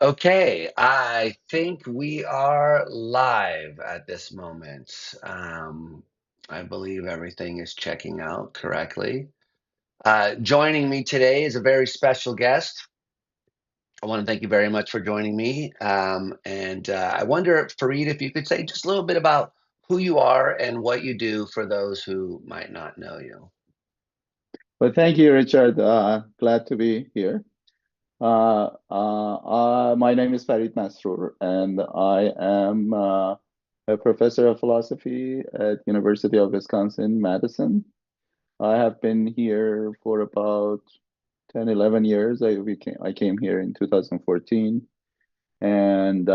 Okay, I think we are live at this moment. I believe everything is checking out correctly. Joining me today is a very special guest. I want to thank you very much for joining me. And I wonder, Farid, if you could say just a little bit about who you are and what you do for those who might not know you. Well, thank you, Richard. Glad to be here. My name is Farid Masrour, and I am a professor of philosophy at University of Wisconsin-Madison. I have been here for about 10, 11 years. I came here in 2014, and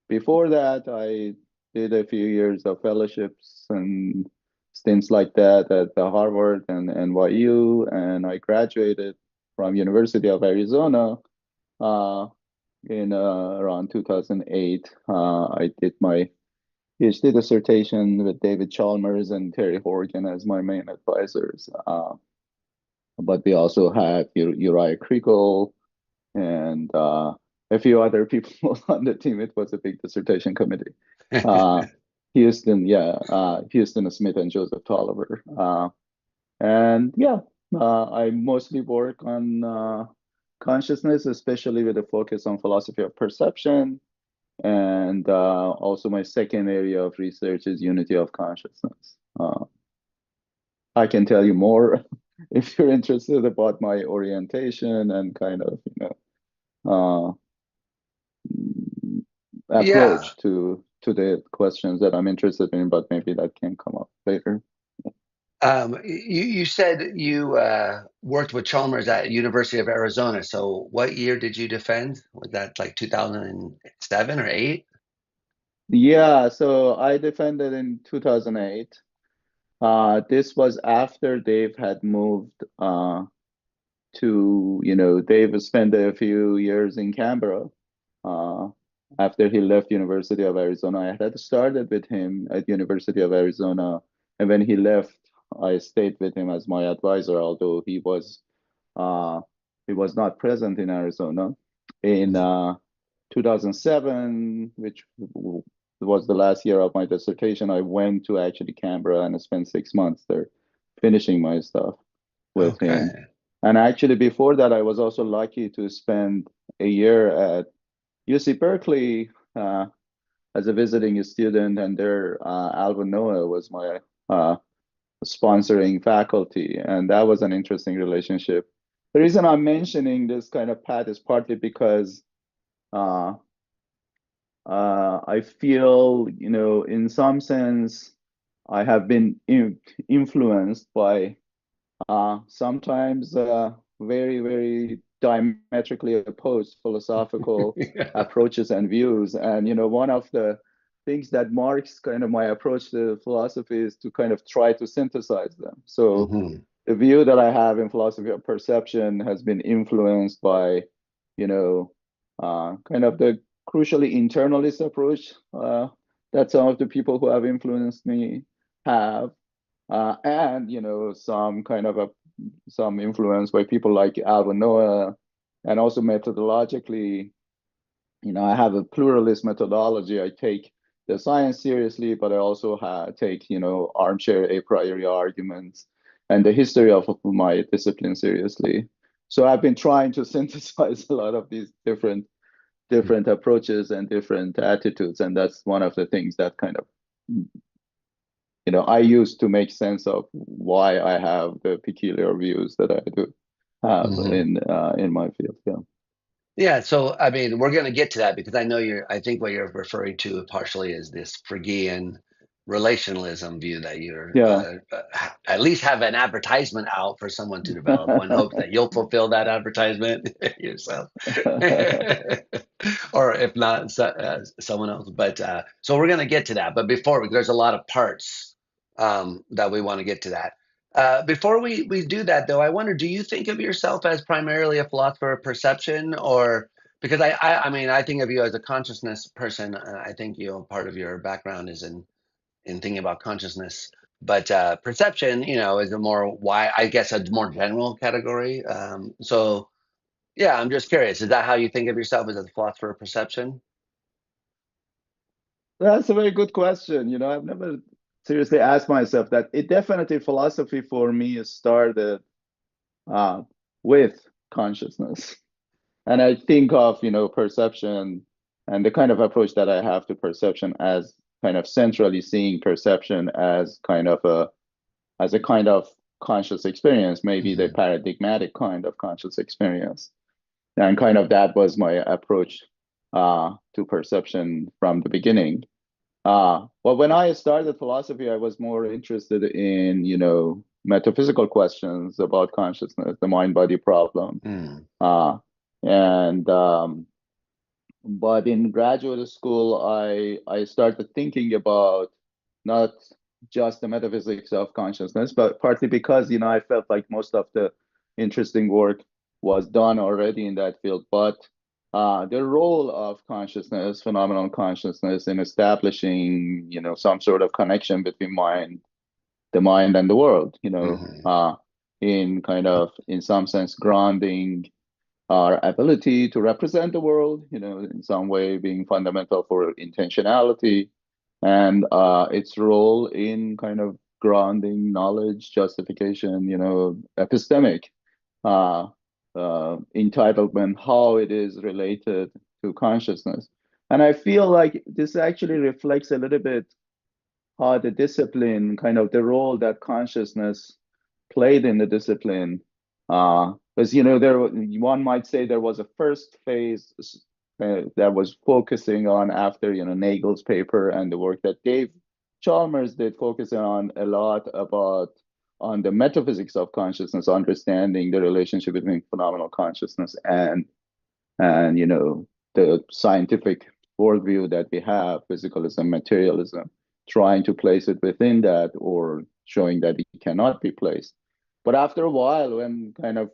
before that, I did a few years of fellowships and stints like that at the Harvard and NYU, and I graduated from University of Arizona uh, in around 2008. I did my PhD dissertation with David Chalmers and Terry Horgan as my main advisors. But we also had Uriah Kriegel and a few other people on the team. It was a big dissertation committee. Uh, Houston Smith and Joseph Tolliver. And yeah, I mostly work on consciousness, especially with a focus on philosophy of perception. And also my second area of research is unity of consciousness. I can tell you more if you're interested about my orientation and kind of, Yeah. approach to the questions that I'm interested in, but maybe that can come up later. You said you worked with Chalmers at University of Arizona. So what year did you defend? Was that like 2007 or 8? Yeah, so I defended in 2008. This was after Dave had moved Dave spent a few years in Canberra uh, after he left University of Arizona. I had started with him at University of Arizona, and when he left, I stayed with him as my advisor, although uh, he was not present in Arizona. In 2007, which was the last year of my dissertation, I went to actually Canberra and spent 6 months there finishing my stuff with him. Okay. And actually, before that, I was also lucky to spend a year at UC Berkeley as a visiting student, and there, Alvin Noah was my uh, sponsoring faculty, and that was an interesting relationship. The reason I'm mentioning this kind of path is partly because uh, I feel, in some sense, I have been influenced by sometimes very, very diametrically opposed philosophical approaches and views. And, one of the things that marks kind of my approach to philosophy is to kind of try to synthesize them. So Hmm. the view that I have in philosophy of perception has been influenced by, kind of the crucially internalist approach that some of the people who have influenced me have and some influence by people like Alvin Noah, and also methodologically, I have a pluralist methodology. I take the science seriously, but I also take armchair a priori arguments and the history of my discipline seriously. So I've been trying to synthesize a lot of these different approaches and different attitudes, and that's one of the things that kind of I use to make sense of why I have the peculiar views that I do have Hmm. in my field. Yeah. Yeah, so I mean, we're going to get to that because I think what you're referring to partially is this Fragian relationalism view that you're Yeah. at least have an advertisement out for someone to develop. One hopes that you'll fulfill that advertisement yourself, or if not, someone else. But so we're going to get to that. But before, there's a lot of parts that we want to get to that. Before we do that, though, I wonder, do you think of yourself as primarily a philosopher of perception, or because I mean, I think of you as a consciousness person. I think part of your background is in thinking about consciousness, but perception, is a more why I guess a more general category. So Yeah, I'm just curious. Is that how you think of yourself as a philosopher of perception? That's a very good question. I've never seriously asked myself that. It definitely philosophy for me started uh, with consciousness. And I think of, perception and the kind of approach that I have to perception as kind of centrally seeing perception as a kind of conscious experience, maybe the Hmm. paradigmatic kind of conscious experience. And kind of that was my approach to perception from the beginning. Well, when I started philosophy, I was more interested in, metaphysical questions about consciousness, the mind-body problem. Mm. Uh, and But in graduate school, I started thinking about not just the metaphysics of consciousness, but partly because, I felt like most of the interesting work was done already in that field. But the role of consciousness, phenomenal consciousness, in establishing, some sort of connection between the mind and the world, Hmm. in kind of, in some sense, grounding our ability to represent the world, in some way being fundamental for intentionality, and its role in kind of grounding knowledge, justification, epistemic uh, entitlement, how it is related to consciousness. And I feel like this actually reflects a little bit how the discipline, kind of the role that consciousness played in the discipline. Because there one might say there was a first phase that was focusing on after Nagel's paper and the work that Dave Chalmers did, focusing on a lot about on the metaphysics of consciousness, understanding the relationship between phenomenal consciousness and the scientific worldview that we have, physicalism, materialism, trying to place it within that or showing that it cannot be placed. But after a while, when kind of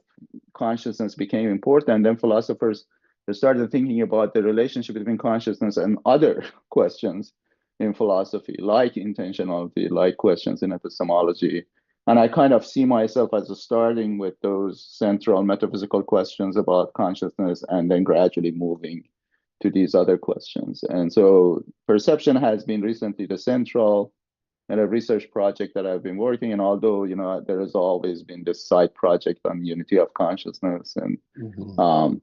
consciousness became important, then philosophers they started thinking about the relationship between consciousness and other questions in philosophy, like intentionality, like questions in epistemology. And I kind of see myself as starting with those central metaphysical questions about consciousness and then gradually moving to these other questions. And so perception has been recently the central and a research project that I've been working in, although, there has always been this side project on unity of consciousness and Hmm. um,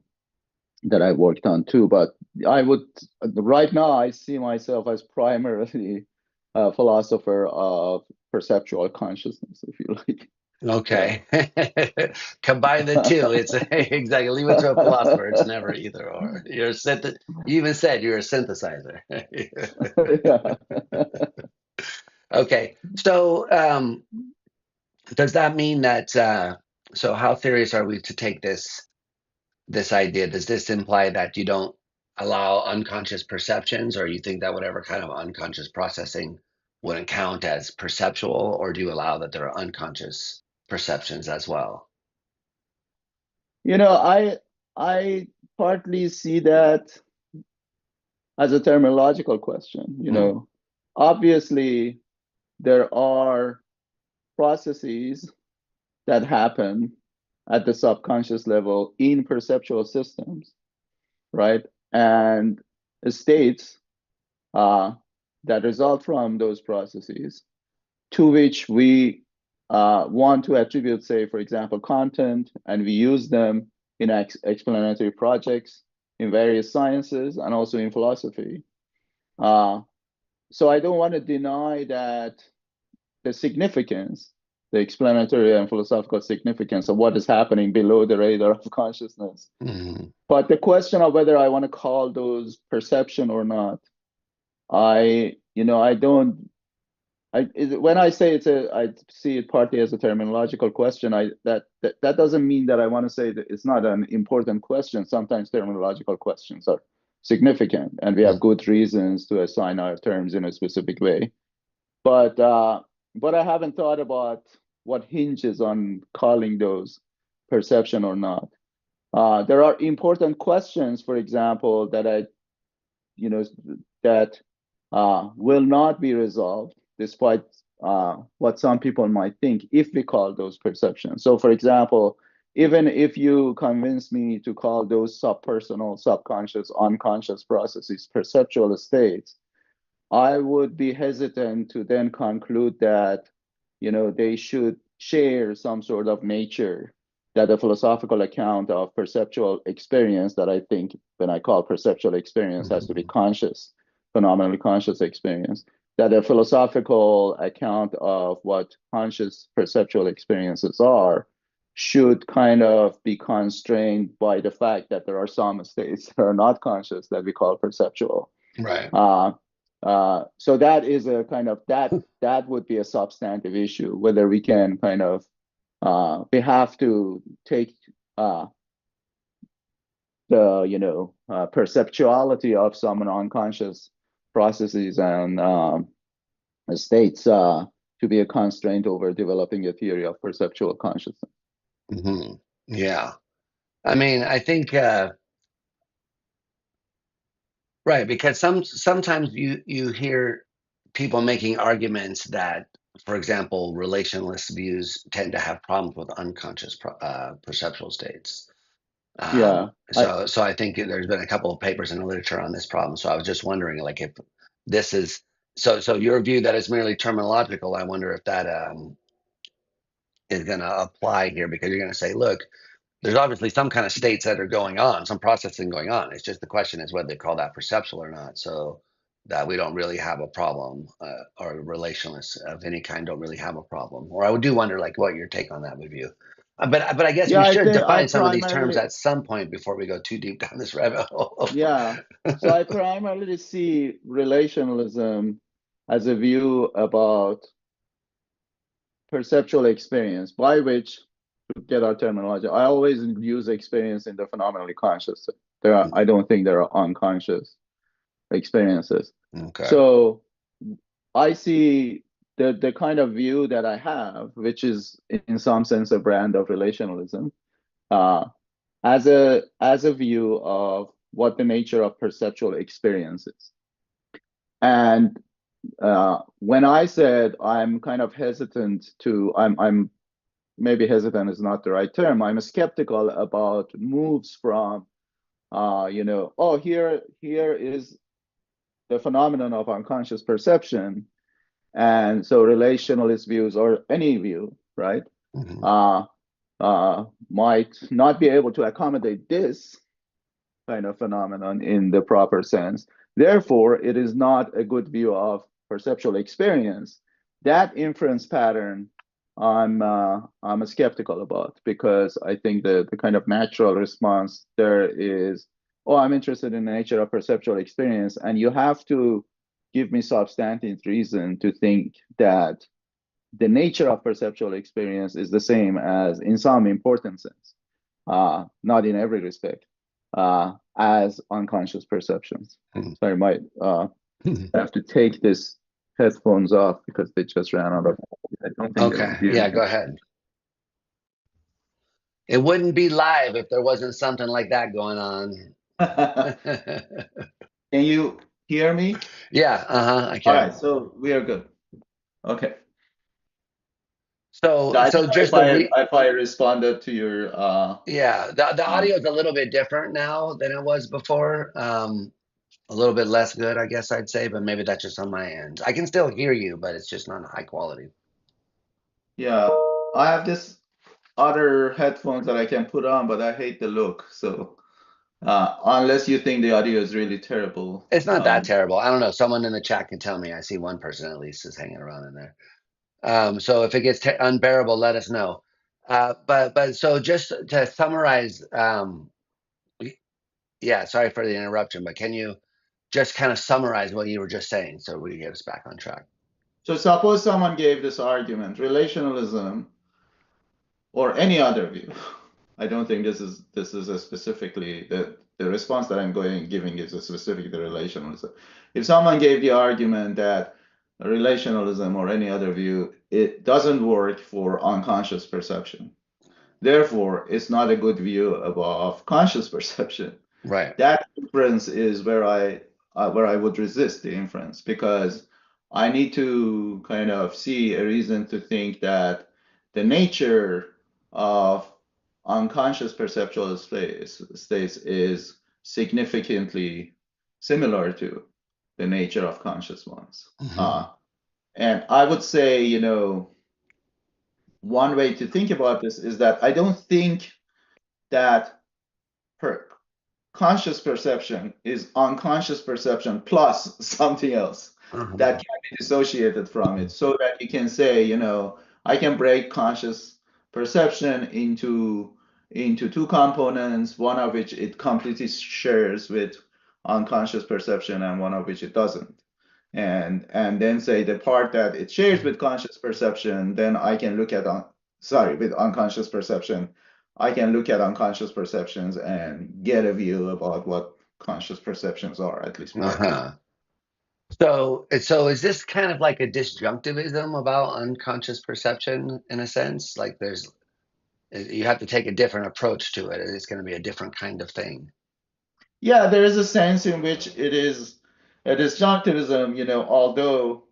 that I worked on too. But I would, right now, I see myself as primarily a philosopher of perceptual consciousness, if you like. Yeah. Okay. Combine the two. It's exactly leave it to a philosopher. It's never either or. You even said you're a synthesizer. Yeah. Okay. So does that mean that so how serious are we to take this idea? Does this imply that you don't allow unconscious perceptions, or you think that whatever kind of unconscious processing wouldn't count as perceptual, or do you allow that there are unconscious perceptions as well? You know, I I partly see that as a terminological question. Mm, Obviously there are processes that happen at the subconscious level in perceptual systems, right? And states uh, that result from those processes to which we want to attribute, say, for example, content, and we use them in explanatory projects in various sciences and also in philosophy. Uh, so I don't want to deny that the significance, the explanatory and philosophical significance of what is happening below the radar of consciousness. mm, But the question of whether I want to call those perception or not, I don't. When I say I see it partly as a terminological question. That doesn't mean that I want to say that it's not an important question. Sometimes terminological questions are significant, and we have mm. good reasons to assign our terms in a specific way. But uh, but I haven't thought about what hinges on calling those perception or not. There are important questions, for example, you know, that will not be resolved despite what some people might think if we call those perceptions. So, for example, even if you convince me to call those subpersonal, subconscious, unconscious processes perceptual states, I would be hesitant to then conclude that, they should share some sort of nature, that a philosophical account of perceptual experience that I think when I call perceptual experience has to be Mhm. conscious, phenomenally conscious experience, that a philosophical account of what conscious perceptual experiences are should kind of be constrained by the fact that there are some states that are not conscious that we call perceptual. Right. Uh, so that is a kind of that would be a substantive issue, whether we can kind of we have to take the perceptuality of some unconscious processes and states to be a constraint over developing a theory of perceptual consciousness. Hmm. Yeah. I mean, I think right, because sometimes you hear people making arguments that, for example, relationalist views tend to have problems with unconscious perceptual states. Yeah, So I think there's been a couple of papers in the literature on this problem. So I was just wondering, like, if this is so your view that it's merely terminological. I wonder if that is going to apply here because you're going to say, look, there's obviously some kind of states that are going on, some processing going on. It's just the question is whether they call that perceptual or not. So that we don't really have a problem, or relationalists of any kind don't really have a problem. Or I do wonder, like, what your take on that would be. But I guess yeah, we I should think I define some of these terms primarily at some point before we go too deep down this rabbit hole. yeah. So I primarily see relationalism as a view about perceptual experience, by which, to get our terminology, I always use experience in the phenomenally conscious. I don't think there are unconscious experiences. Okay. So I see the kind of view that I have, which is in some sense a brand of relationalism, uh, as a view of what the nature of perceptual experience is. And when I said I'm kind of hesitant to, I'm maybe hesitant is not the right term. I'm skeptical about moves from, oh, here is the phenomenon of unconscious perception, and so relationalist views or any view, right, Hmm. uh, might not be able to accommodate this kind of phenomenon in the proper sense. Therefore, it is not a good view of perceptual experience. That inference pattern, I'm skeptical about, because I think the kind of natural response there is, oh, I'm interested in the nature of perceptual experience, and you have to give me substantive reason to think that the nature of perceptual experience is the same as, in some important sense, not in every respect, as unconscious perceptions. So I might have to take this headphones off because they just ran out of. I don't think they will Okay. hear Yeah, me. go ahead. It wouldn't be live if there wasn't something like that going on. Can you hear me? Yeah, I All right, can. so we are good. Okay. So So I don't so know just the if I responded to your yeah, the uh, audio is a little bit different now than it was before. A little bit less good, I guess I'd say, but maybe that's just on my end. I can still hear you, but it's just not high quality. yeah. I have this other headphones that I can put on, but I hate the look. So unless you think the audio is really terrible. It's not that terrible. I don't know. Someone in the chat can tell me. I see one person at least is hanging around in there. So if it gets unbearable, let us know. But so just to summarize, yeah, sorry for the interruption, but can you just kind of summarize what you were just saying so we get us back on track? So suppose someone gave this argument, relationalism or any other view. I don't think this is a specifically the response that I'm giving is a specific to relationalism. If someone gave the argument that relationalism or any other view, it doesn't work for unconscious perception. Therefore, it's not a good view of conscious perception. Right. That inference is where I would resist the inference, because I need to kind of see a reason to think that the nature of unconscious perceptual states is significantly similar to the nature of conscious ones. Hmm. And I would say, one way to think about this is that I don't think that per conscious perception is unconscious perception plus something else that Hmm. can be dissociated from it, so that you can say, I can break conscious perception into two components, one of which it completely shares with unconscious perception and one of which it doesn't. And then say the part that it shares with conscious perception, then I can look at with unconscious perception, I can look at unconscious perceptions and get a view about what conscious perceptions are, at least partly. Uh-huh. So is this kind of like a disjunctivism about unconscious perception in a sense? Like you have to take a different approach to it. It's going to be a different kind of thing. Yeah, there is a sense in which it is a disjunctivism, although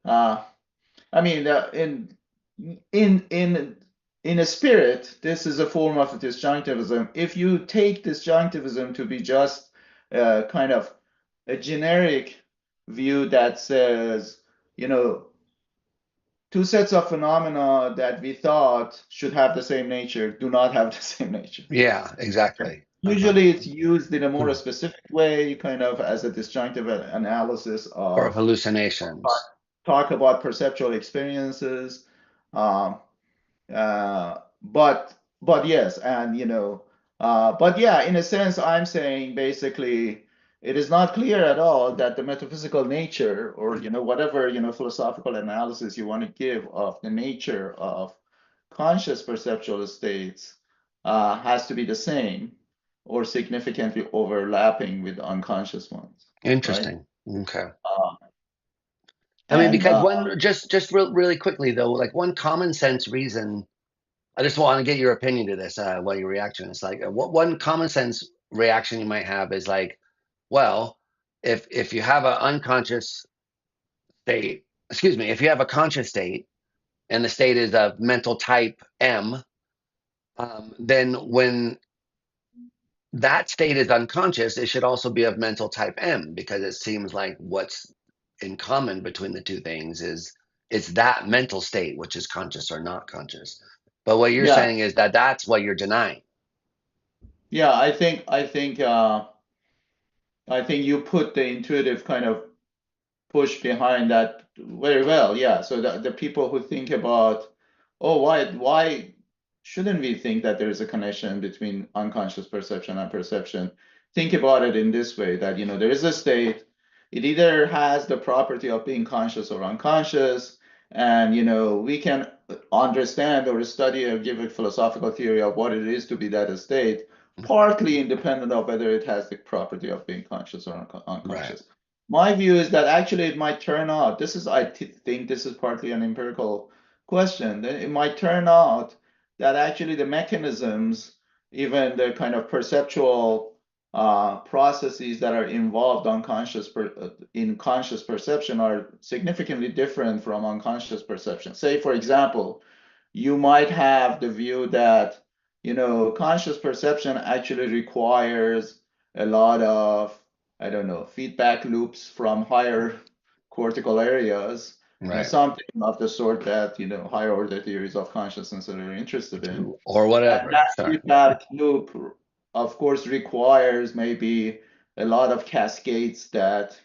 uh, I mean, in in in a spirit, this is a form of disjunctivism. If you take disjunctivism to be just kind of a generic view that says, you know, two sets of phenomena that we thought should have the same nature do not have the same nature. Yeah, exactly. Uh-huh. Usually, it's used in a more specific way, kind of as a disjunctive analysis Or of hallucinations. talk about perceptual experiences. Um, but yes, and but yeah, in a sense, I'm saying basically it is not clear at all that the metaphysical nature, or whatever philosophical analysis you want to give of the nature of conscious perceptual states has to be the same or significantly overlapping with unconscious ones, right? Interesting. Okay. Uh, I mean, and because one just really quickly though, like one common sense reason. I just want to get your opinion to this. What your reaction is like. What one common sense reaction you might have is like, well, if you have an unconscious state, excuse me, if you have a conscious state and the state is of mental type M, then when that state is unconscious, it should also be of mental type M because it seems like what's in common between the two things is it's that mental state which is conscious or not conscious. But what you're yeah, saying is that that's what you're denying. yeah, I think you put the intuitive kind of push behind that very well. Yeah. So the people who think about, oh, why shouldn't we think that there is a connection between unconscious perception and perception? Think about it in this way, that there is a state, it either has the property of being conscious or unconscious, and we can understand or study or give a philosophical theory of what it is to be that state, partly independent of whether it has the property of being conscious or Right. unconscious. My view is that actually it might turn out, I think this is partly an empirical question, that it might turn out that actually the mechanisms, even the kind of perceptual processes that are involved in conscious perception are significantly different from unconscious perception. Say, for example, you might have the view that, conscious perception actually requires a lot of, I don't know, feedback loops from higher cortical areas, Right. something of the sort that, higher order theories of consciousness are interested in. Or And whatever. that Sorry. feedback loop, of course, requires maybe a lot of cascades that,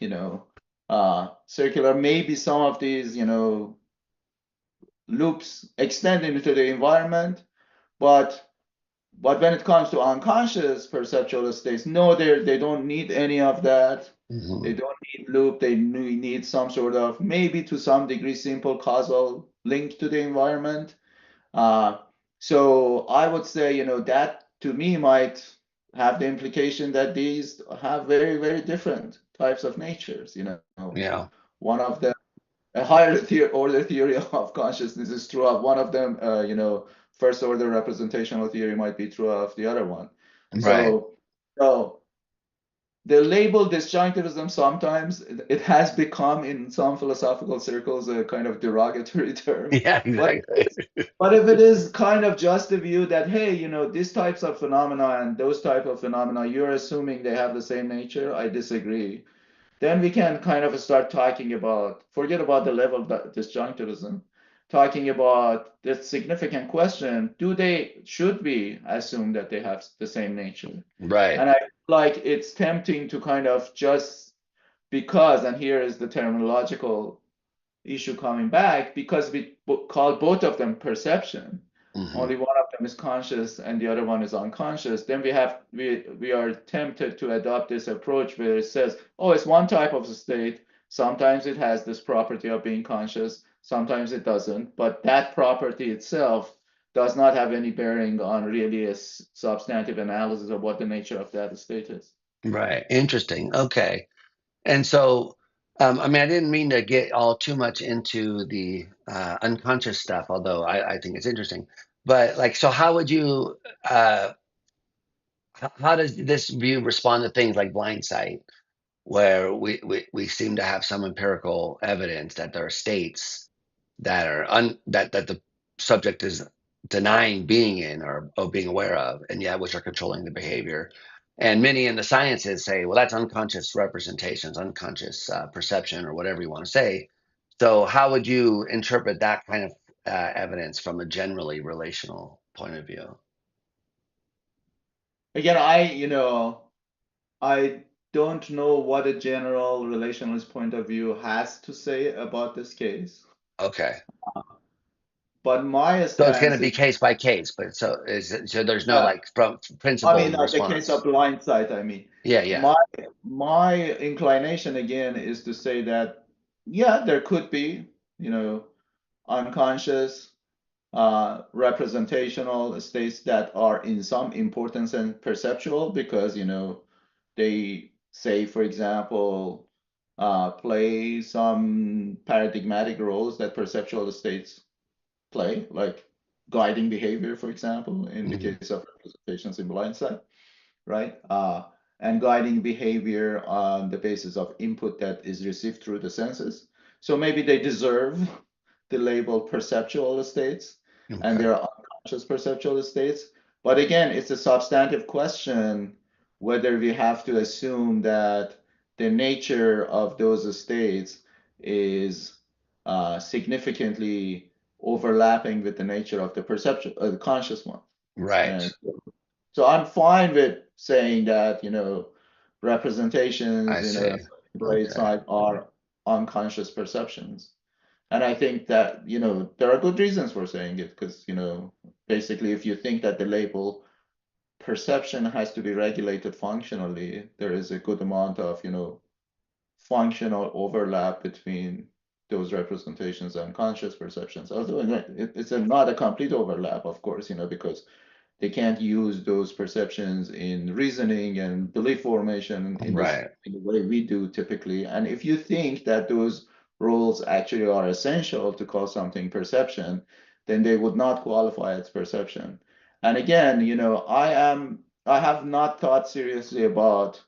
circular. Maybe some of these, loops extend into the environment, but when it comes to unconscious perceptual states, no, they don't need any of that. They Hmm. don't need loop. They need some sort of, maybe to some degree, simple causal link to the environment. Uh, so I would say, that to me might have the implication that these have very, very different types of natures. Yeah. One of them, a higher order theory of consciousness is true of one of them. First order representational theory might be true of the other one. Right. So, so the label disjunctivism sometimes it has become in some philosophical circles a kind of derogatory term. Yeah, But exactly. but if it is kind of just the view that, hey, these types of phenomena and those type of phenomena, you're assuming they have the same nature, I disagree. Then we can kind of start talking about, forget about the level of disjunctivism, talking about the significant question, should we assume that they have the same nature? Right. And I feel like it's tempting to kind of just because, and here is the terminological issue coming back, because we call both of them perception. Hmm. Only one of them is conscious and the other one is unconscious. Then we are tempted to adopt this approach where it says, oh, it's one type of state. Sometimes it has this property of being conscious, sometimes it doesn't. But that property itself does not have any bearing on really a substantive analysis of what the nature of that state is. Right. Interesting. Okay. And so, I mean, I didn't mean to get all too much into the unconscious stuff, although I think it's interesting. But like, so how would you, how does this view respond to things like blindsight, where we seem to have some empirical evidence that there are states that are that the subject is denying being in or being aware of, and yet which are controlling the behavior. And many in the sciences say, well, that's unconscious representations, unconscious perception, or whatever you want to say. So, how would you interpret that kind of evidence from a generally relational point of view? Again, I don't know what a general relationalist point of view has to say about this case, Okay, but my so it's going to stance be is, case by case, but so there's no uh, like from I mean, principled the case of response. Blindsight, I mean, Yeah, yeah. my my inclination again is to say that, yeah, there could be, unconscious, representational states that are in some importance and perceptual because, they say, for example, play some paradigmatic roles that perceptual states play, like guiding behavior, for example, in the Hmm. case of representations in blindsight, right? And guiding behavior on the basis of input that is received through the senses. So maybe they deserve the label perceptual states, and Okay. there are unconscious perceptual states. But again, it's a substantive question whether we have to assume that the nature of those states is significantly overlapping with the nature of the perception, the conscious one. Right. And so I'm fine with saying that, I representations in a see. blade Okay. side are unconscious perceptions. And I think that, there are good reasons for saying it because, basically if you think that the label perception has to be regulated functionally, there is a good amount of, functional overlap between those representations and conscious perceptions. Although it's not a complete overlap, of course, because they can't use those perceptions in reasoning and belief formation Right. in the way we do typically. And if you think that those roles actually are essential to call something perception, then they would not qualify as perception. And again, I have not thought seriously about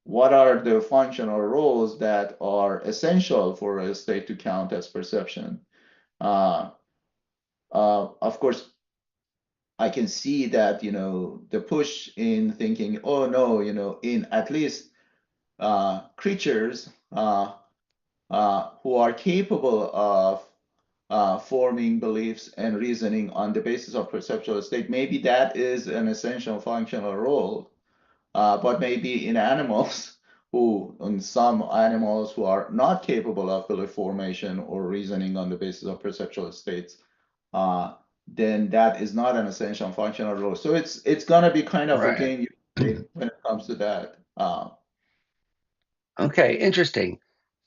what are the functional roles that are essential for a state to count as perception. Uh, of course, I can see that, the push in thinking, oh no, in at least creatures who are capable of forming beliefs and reasoning on the basis of perceptual state, maybe that is an essential functional role. But maybe in animals, in some animals who are not capable of belief formation or reasoning on the basis of perceptual states, uh, then that is not an essential functional role. So it's gonna be kind of a Right. game you play when it comes to that. Okay. Interesting.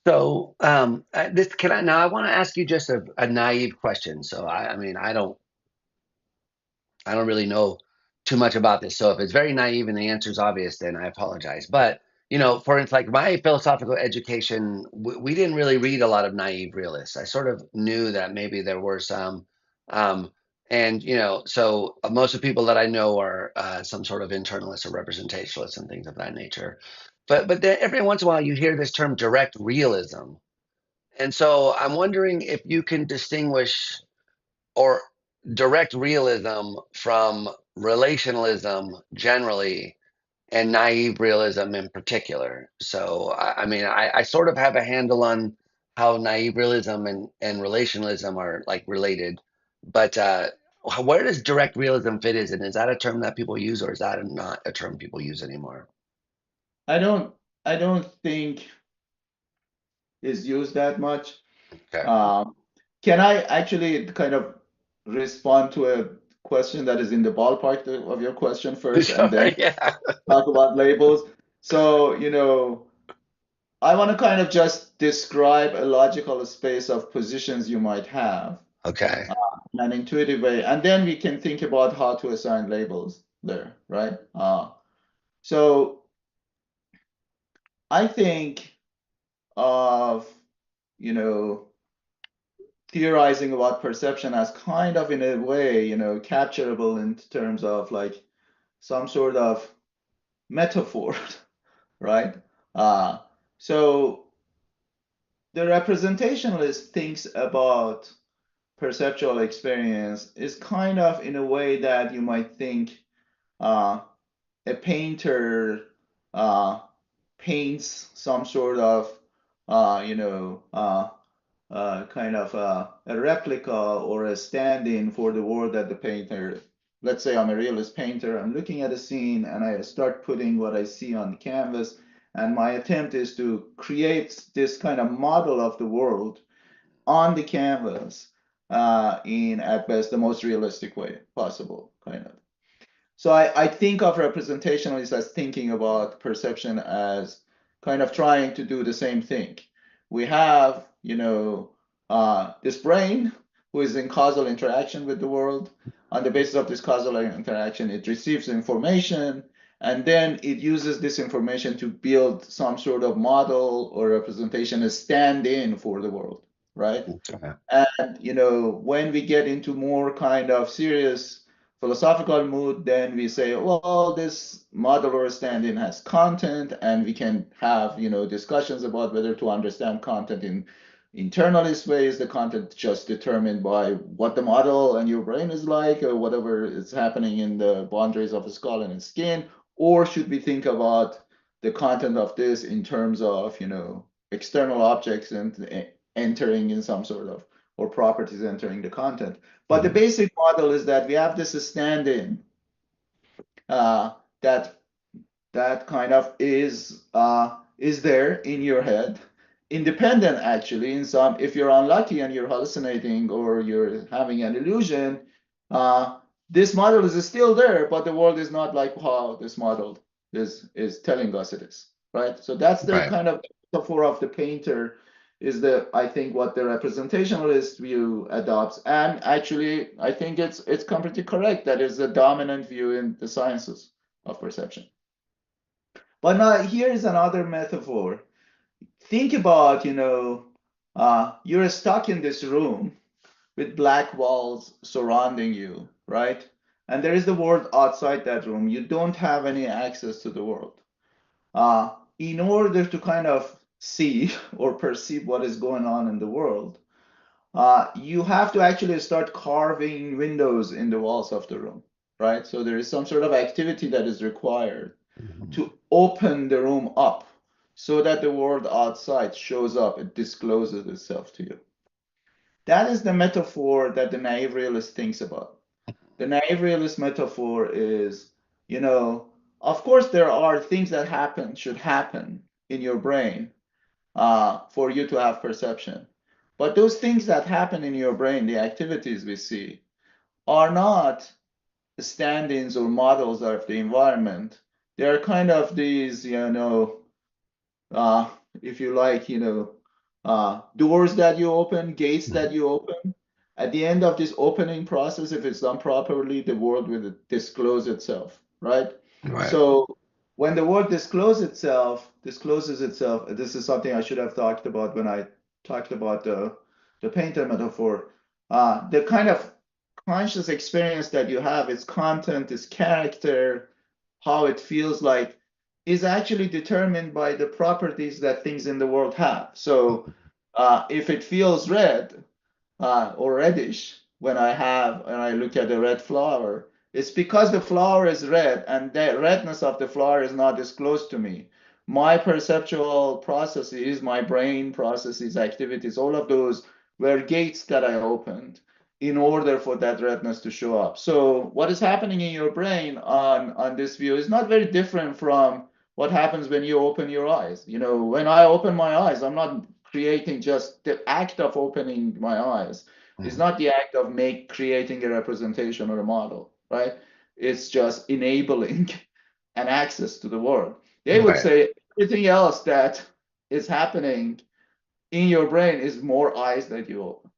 So, this can I now? I want to ask you just a naive question. So, I mean, I don't really know too much about this. So, if it's very naive and the answer is obvious, then I apologize. But for instance, like my philosophical education, we didn't really read a lot of naive realists. I sort of knew that maybe there were some, um, and so most of the people that I know are some sort of internalists or representationalists and things of that nature. but then every once in a while you hear this term direct realism. And so I'm wondering if you can distinguish or direct realism from relationalism generally and naive realism in particular. So, I mean, I sort of have a handle on how naive realism and relationalism are like related, but where does direct realism fit in? Is that a term that people use, or is that not a term people use anymore? I don't I don't think is used that much. Okay. Um, can I actually kind of respond to a question that is in the ballpark of your question first, and then Sorry, yeah. talk about labels? So, I want to kind of just describe a logical space of positions you might have Okay. in an intuitive way, and then we can think about how to assign labels there, right? So I think of, you know, theorizing about perception as kind of in a way, capturable in terms of like some sort of metaphor, right? Uh, so the representationalist thinks about perceptual experience is kind of in a way that you might think uh, a painter uh, paints some sort of, kind of a replica or a stand-in for the world that the painter, let's say I'm a realist painter, I'm looking at a scene and I start putting what I see on the canvas, and my attempt is to create this kind of model of the world on the canvas in, at best, the most realistic way possible, kind of. So I think of representationalists as thinking about perception as kind of trying to do the same thing. We have, this brain who is in causal interaction with the world. On the basis of this causal interaction, it receives information, and then it uses this information to build some sort of model or representation, a stand-in for the world, right? Okay. And when we get into more kind of serious philosophical mood, then we say, well, this model or stand-in has content, and we can have discussions about whether to understand content in internalist ways. The content just determined by what the model and your brain is like, or whatever is happening in the boundaries of the skull and its skin, or should we think about the content of this in terms of external objects and entering in some sort of, or properties entering the content. But the Mhm. basic model is that we have this stand-in uh, that that kind of is there in your head, independent actually. In some, if you're unlucky and you're hallucinating or you're having an illusion, uh, this model is still there, but the world is not like how this model is telling us it is, right? So that's the Right. kind of metaphor of the painter, is the, I think, what the representationalist view adopts, and actually I think it's completely correct. That is the dominant view in the sciences of perception. But now here is another metaphor. Think about, you're stuck in this room with black walls surrounding you, right? And there is the world outside that room. You don't have any access to the world. In order to kind of see or perceive what is going on in the world, you have to actually start carving windows in the walls of the room, right? So there is some sort of activity that is required Mhm. to open the room up so that the world outside shows up, it discloses itself to you. That is the metaphor that the naive realist thinks about. The naive realist metaphor is, of course, there are things that should happen in your brain for you to have perception. But those things that happen in your brain, the activities we see, are not stand-ins or models of the environment. They are kind of these, uh, if you like, doors that you open, gates that Mhm. you open. At the end of this opening process, if it's done properly, the world will disclose itself, right? Right. So when the world discloses itself, this is something I should have talked about when I talked about the painter metaphor. The kind of conscious experience that you have, its content, its character, how it feels like. is actually determined by the properties that things in the world have. So if it feels red, or reddish when I look at a red flower, it's because the flower is red and the redness of the flower is not disclosed to me. My perceptual processes, my brain processes, activities, all of those were gates that I opened in order for that redness to show up. So what is happening in your brain on this view is not very different from what happens when you open your eyes. You know, when I open my eyes, I'm not creating, just the act of opening my eyes is Mhm. not the act of creating a representation or a model, right? It's just enabling an access to the world. They would Right, say everything else that is happening in your brain is more eyes that you open.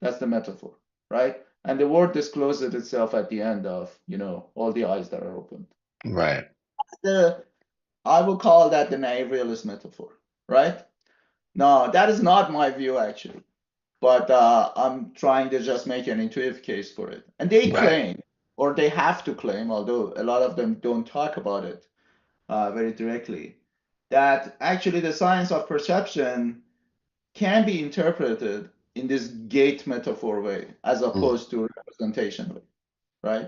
That's the metaphor, right? And the world discloses itself at the end of, all the eyes that are opened. right, The I would call that the naive realist metaphor, right? No, that is not my view actually, but I'm trying to just make an intuitive case for it. And they right. claim, or they have to claim, although a lot of them don't talk about it very directly, that actually the science of perception can be interpreted in this gate metaphor way, as Mm. opposed to representationally, right?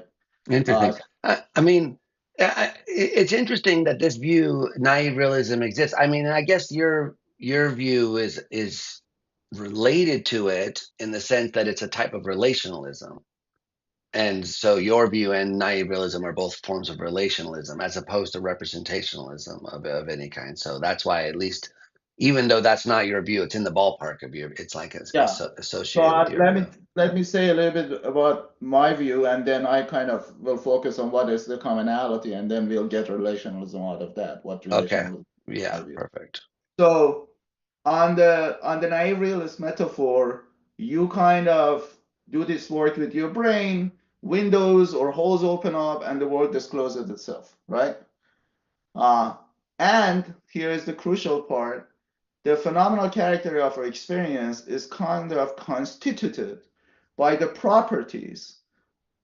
Uh, Interesting. I mean, it's interesting that this view, naive realism, exists. I mean, I guess your view is related to it in the sense that it's a type of relationalism. And so your view and naive realism are both forms of relationalism as opposed to representationalism of any kind. So that's why, at least, even though that's not your view, it's in the ballpark of your, it's like yeah. So associated with your let view. me say a little bit about my view, and then I kind of will focus on what is the commonality, and then we'll get relationalism out of that. What Okay. relationalism is my Yeah, view. perfect. So on the naive realist metaphor, you kind of do this work with your brain, windows or holes open up, and the world discloses itself, right? Uh, and here is the crucial part. The phenomenal character of our experience is kind of constituted by the properties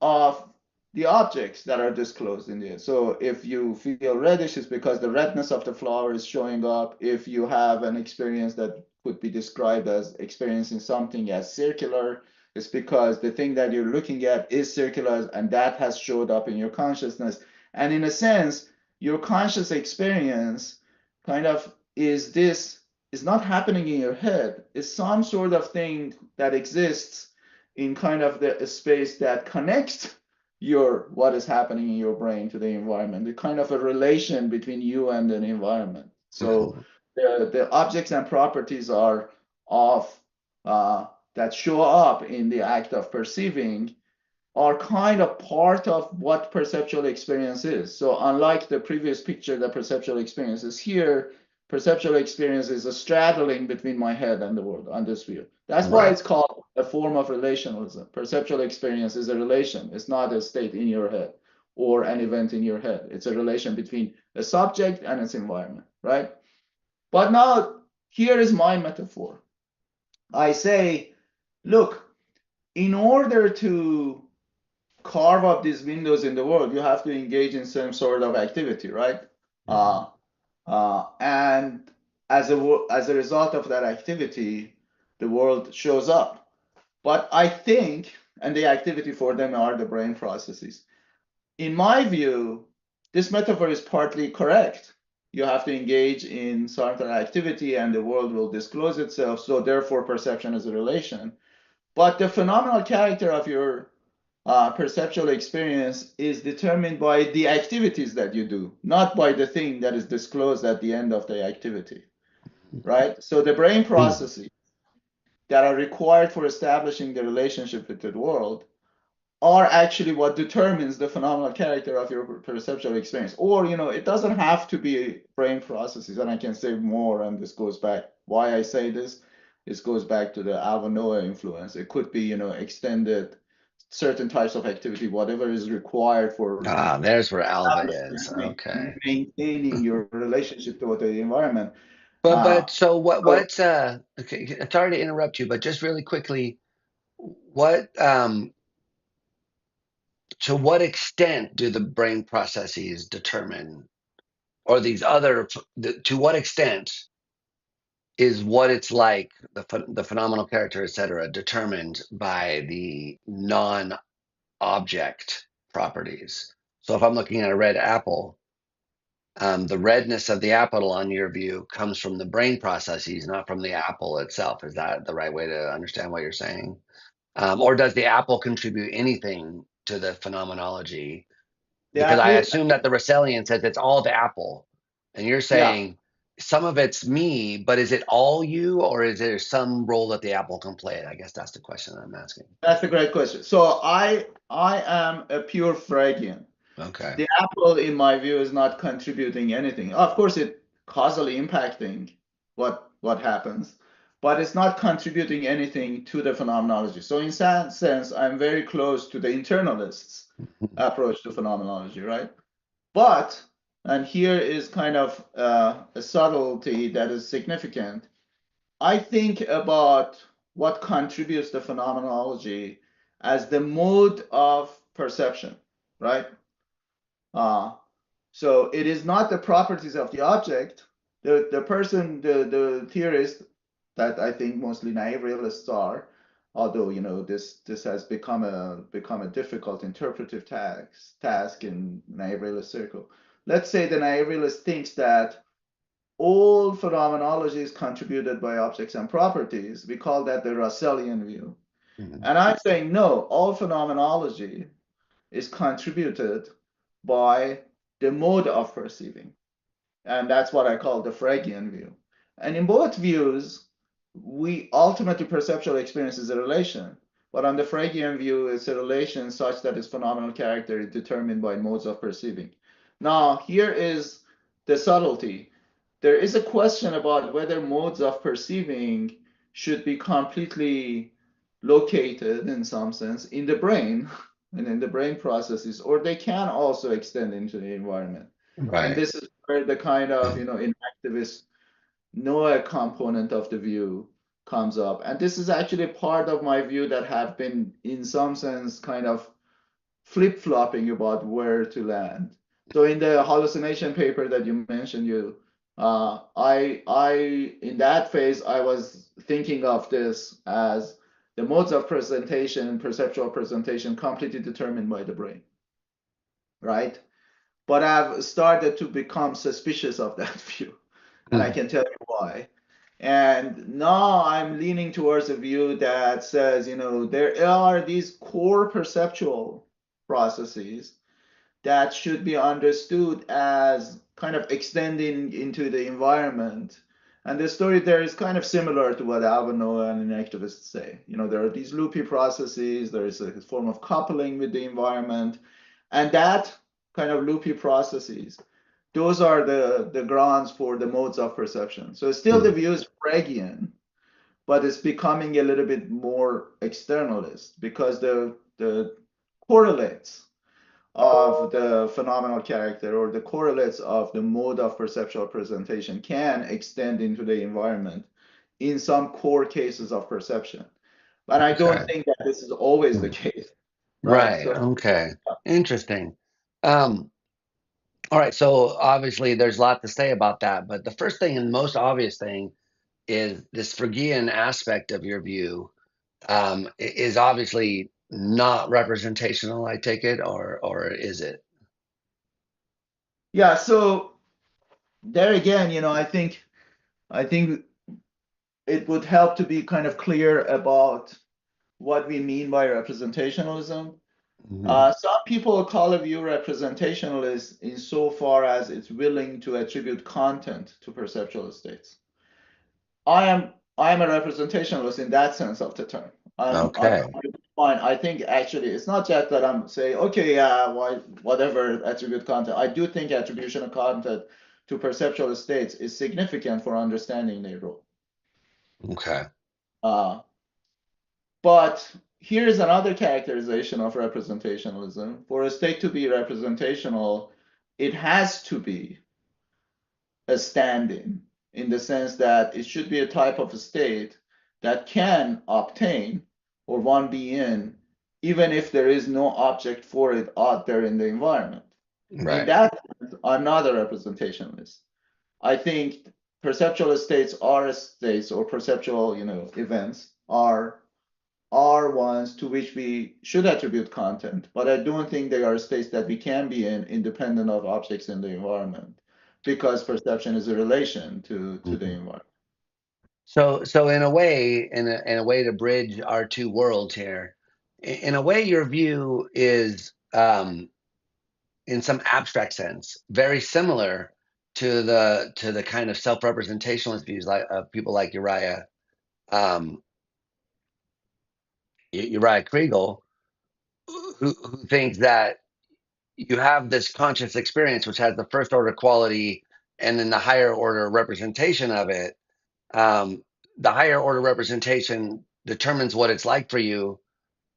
of the objects that are disclosed in there. So if you feel reddish, it's because the redness of the flower is showing up. If you have an experience that could be described as experiencing something as circular, it's because the thing that you're looking at is circular and that has showed up in your consciousness. And in a sense, your conscious experience kind of is not happening in your head. It's some sort of thing that exists in kind of the space that connects your what is happening in your brain to the environment, the kind of a relation between you and an environment. So Mhm. the objects and properties are of that show up in the act of perceiving are kind of part of what perceptual experience is. So unlike the previous picture, the perceptual experience is here, perceptual experience is a straddling between my head and the world on this view. That's why Right. it's called a form of relationalism. Perceptual experience is a relation. It's not a state in your head or an event in your head. It's a relation between a subject and its environment, right? But now here is my metaphor. I say, look, in order to carve up these windows in the world, you have to engage in some sort of activity, right? Mhm. Uh, and as a result of that activity, the world shows up. But I think, and the activity for them are the brain processes. In my view, this metaphor is partly correct. You have to engage in some sort of activity, and the world will disclose itself. So therefore, perception is a relation. But the phenomenal character of your perceptual experience is determined by the activities that you do, not by the thing that is disclosed at the end of the activity, right? So the brain processes that are required for establishing the relationship with the world are actually what determines the phenomenal character of your perceptual experience. Or, it doesn't have to be brain processes, and I can say more, and this goes back, why I say this goes back to the Alvin Noah influence. It could be, extended certain types of activity, whatever is required for Ah, there's where Alva establishing is. and Okay. maintaining your relationship to the environment. Uh, But so so what's okay, sorry to interrupt you, but just really quickly, what to what extent do the brain processes determine, or these other, to what extent is what it's like, the phenomenal character, etc., determined by the non-object properties? So if I'm looking at a red apple, the redness of the apple, on your view, comes from the brain processes, not from the apple itself. Is that the right way to understand what you're saying? Or does the apple contribute anything to the phenomenology? The Because I apple, assume that the Russellian says it's all the apple, and you're yeah, saying some of it's me, but is it all you, or is there some role that the apple can play? I guess that's the question I'm asking. that's a great question. So I am a pure Fragian. Okay. The apple, in my view, is not contributing anything. Of course, it causally impacting what happens, but it's not contributing anything to the phenomenology. So in that sense, I'm very close to the internalists' approach to phenomenology, right? But, and here is kind of a subtlety that is significant. I think about what contributes to phenomenology as the mode of perception, right? Uh, so it is not the properties of the object. The person, the theorist that I think mostly naive realists are, although this has become a difficult interpretive task in naive realist circle. Let's say the naive realist thinks that all phenomenology is contributed by objects and properties. We call that the Russellian view. Mhm. And I'm saying no, all phenomenology is contributed by the mode of perceiving. And that's what I call the Fragian view. And in both views, we ultimately perceptual experience is a relation. But on the Fragian view, it's a relation such that its phenomenal character is determined by modes of perceiving. Now, here is the subtlety. There is a question about whether modes of perceiving should be completely located in some sense in the brain and in the brain processes, or they can also extend into the environment. And Right. this is where the kind of, inactivist Noah component of the view comes up. And this is actually part of my view that have been, in some sense, kind of flip-flopping about where to land. So in the hallucination paper that you mentioned, I in that phase I was thinking of this as the modes of presentation, perceptual presentation, completely determined by the brain, right? But I've started to become suspicious of that view, and I Mm. can tell you why. And now I'm leaning towards a view that says, there are these core perceptual processes that should be understood as kind of extending into the environment. And the story there is kind of similar to what Alvano and activists say. There are these loopy processes, there is a form of coupling with the environment, and that kind of loopy processes, those are the grounds for the modes of perception. So still the Mm. view is Fragian, but it's becoming a little bit more externalist because the correlates of the phenomenal character or the correlates of the mode of perceptual presentation can extend into the environment in some core cases of perception. But I don't Okay. think that this is always the Mm. case, right? Right. So Okay. Interesting. Um, all right. So obviously, there's a lot to say about that, but the first thing and most obvious thing is this Phrygian aspect of your view, is obviously not representational. I take it, or is it? yeah, so there again, I think it would help to be kind of clear about what we mean by representationalism. Mhm. Some people call a view representationalist insofar as it's willing to attribute content to perceptual states. I am a representationalist in that sense of the term. I'm Okay. fine. I think actually it's not just that I'm saying, okay, yeah, why, whatever, attribute content. I do think attribution of content to perceptual states is significant for understanding their role. Okay. Uh, but here's another characterization of representationalism. For a state to be representational, it has to be a stand-in the sense that it should be a type of a state that can obtain or one be in, even if there is no object for it out there in the environment. In Right. that sense, I'm not a representationalist. I think perceptual states are states, or perceptual, events are ones to which we should attribute content, but I don't think they are states that we can be in independent of objects in the environment, because perception is a relation to the Mhm. environment. So in a way, in a way to bridge our two worlds here, in a way, your view is, in some abstract sense, very similar to the kind of self-representationalist views like of people like um, Uriah Kriegel, who thinks that you have this conscious experience which has the first order quality and then the higher order representation of it. Um, the higher order representation determines what it's like for you,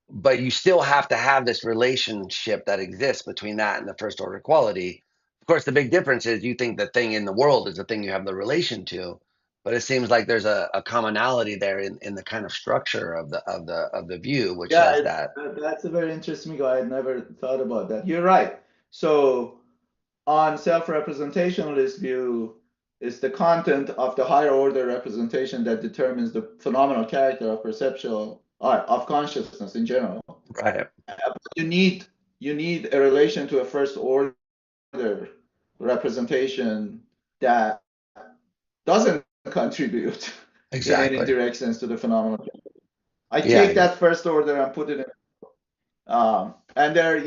but you still have to have this relationship that exists between that and the first order quality. Of course, the big difference is you think the thing in the world is the thing you have the relation to, but it seems like there's a commonality there in the kind of structure of the view, which Yeah, says that. that's a very interesting go. I had never thought about that. You're right. So on self-representationalist view, it's the content of the higher order representation that determines the phenomenal character of perceptual of consciousness in general. Right. You need you need a relation to a first order representation that doesn't contribute in any Exactly. direct sense to the phenomenal. I Yeah. take that first order and put it in, and there,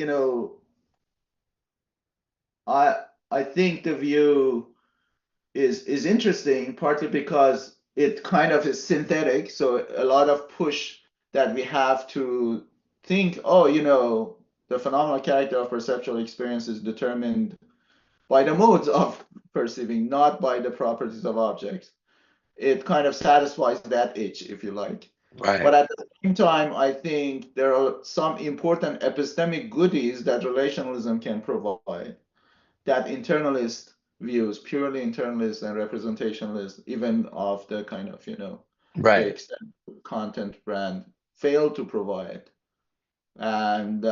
I I think the view is interesting, partly because it kind of is synthetic. So a lot of push that we have to think, oh, the phenomenal character of perceptual experience is determined by the modes of perceiving, not by the properties of objects. It kind of satisfies that itch, if you like. But Right. at the same time, I think there are some important epistemic goodies that relationalism can provide, that internalist views, purely internalist and representationalist, even of the kind of, the Right. extent content brand, fail to provide. And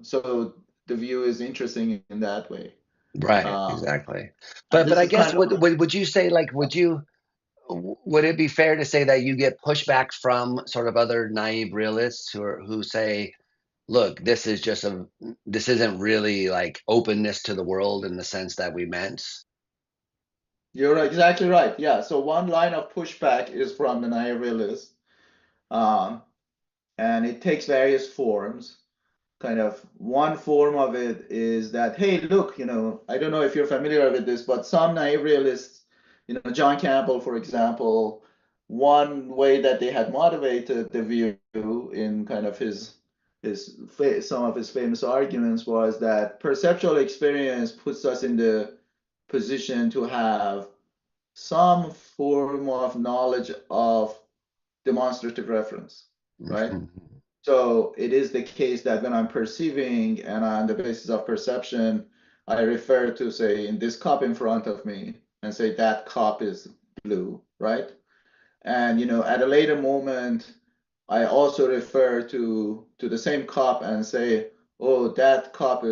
so the view is interesting in that way. Right. Uh, Exactly. and But this I is guess kind of would you say, like, would it be fair to say that you get pushback from sort of other naive realists who say, look, this isn't really like openness to the world in the sense that we meant. You're exactly right. Yeah. So one line of pushback is from the naive realist, um, and it takes various forms. Kind of one form of it is that, hey, look, I don't know if you're familiar with this, but some naive realists, John Campbell, for example, one way that they had motivated the view in kind of some of his famous arguments was that perceptual experience puts us in the position to have some form of knowledge of demonstrative reference, right? Mhm. So it is the case that when I'm perceiving and on the basis of perception, I refer to, say, in this cup in front of me and say that cup is blue, right? And at a later moment, I also refer to the same cup and say, oh, that cup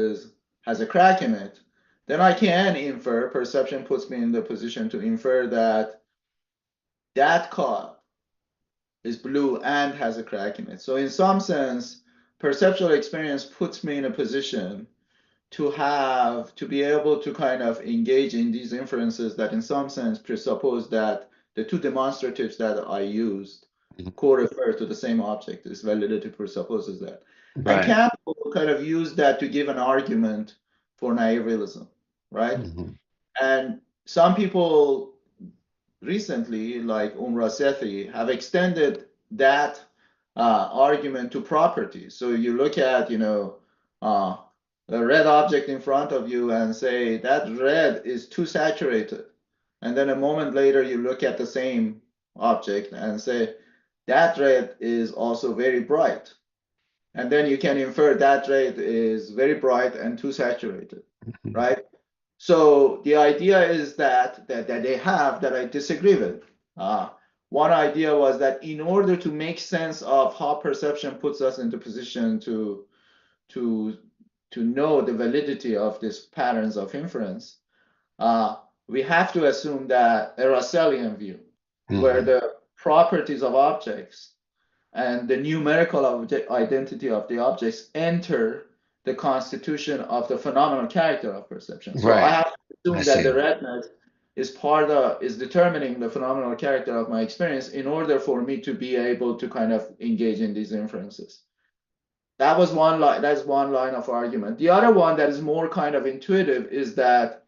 has a crack in it. Then I can infer, perception puts me in the position to infer that that cup is blue and has a crack in it. So in some sense, perceptual experience puts me in a position to be able to kind of engage in these inferences that in some sense presuppose that the two demonstratives that I used co-refer to the same object. This validity presupposes that. And Right. Campbell kind of used that to give an argument for naive realism, right? Mhm. And some people recently, like Sethi, have extended that argument to properties. So you look at, uh, a red object in front of you and say that red is too saturated. And then a moment later, you look at the same object and say that red is also very bright. And then you can infer that red is very bright and too saturated, Mhm. right? So the idea is that they have that I disagree with. Uh, One idea was that in order to make sense of how perception puts us into position to to know the validity of these patterns of inference, we have to assume that a Russellian view, where Hmm. the properties of objects and the numerical identity of the objects enter the constitution of the phenomenal character of perception. So I Right. have to I assume that the see. redness is determining the phenomenal character of my experience in order for me to be able to kind of engage in these inferences. That was one line. That's one line of argument. The other one that is more kind of intuitive is that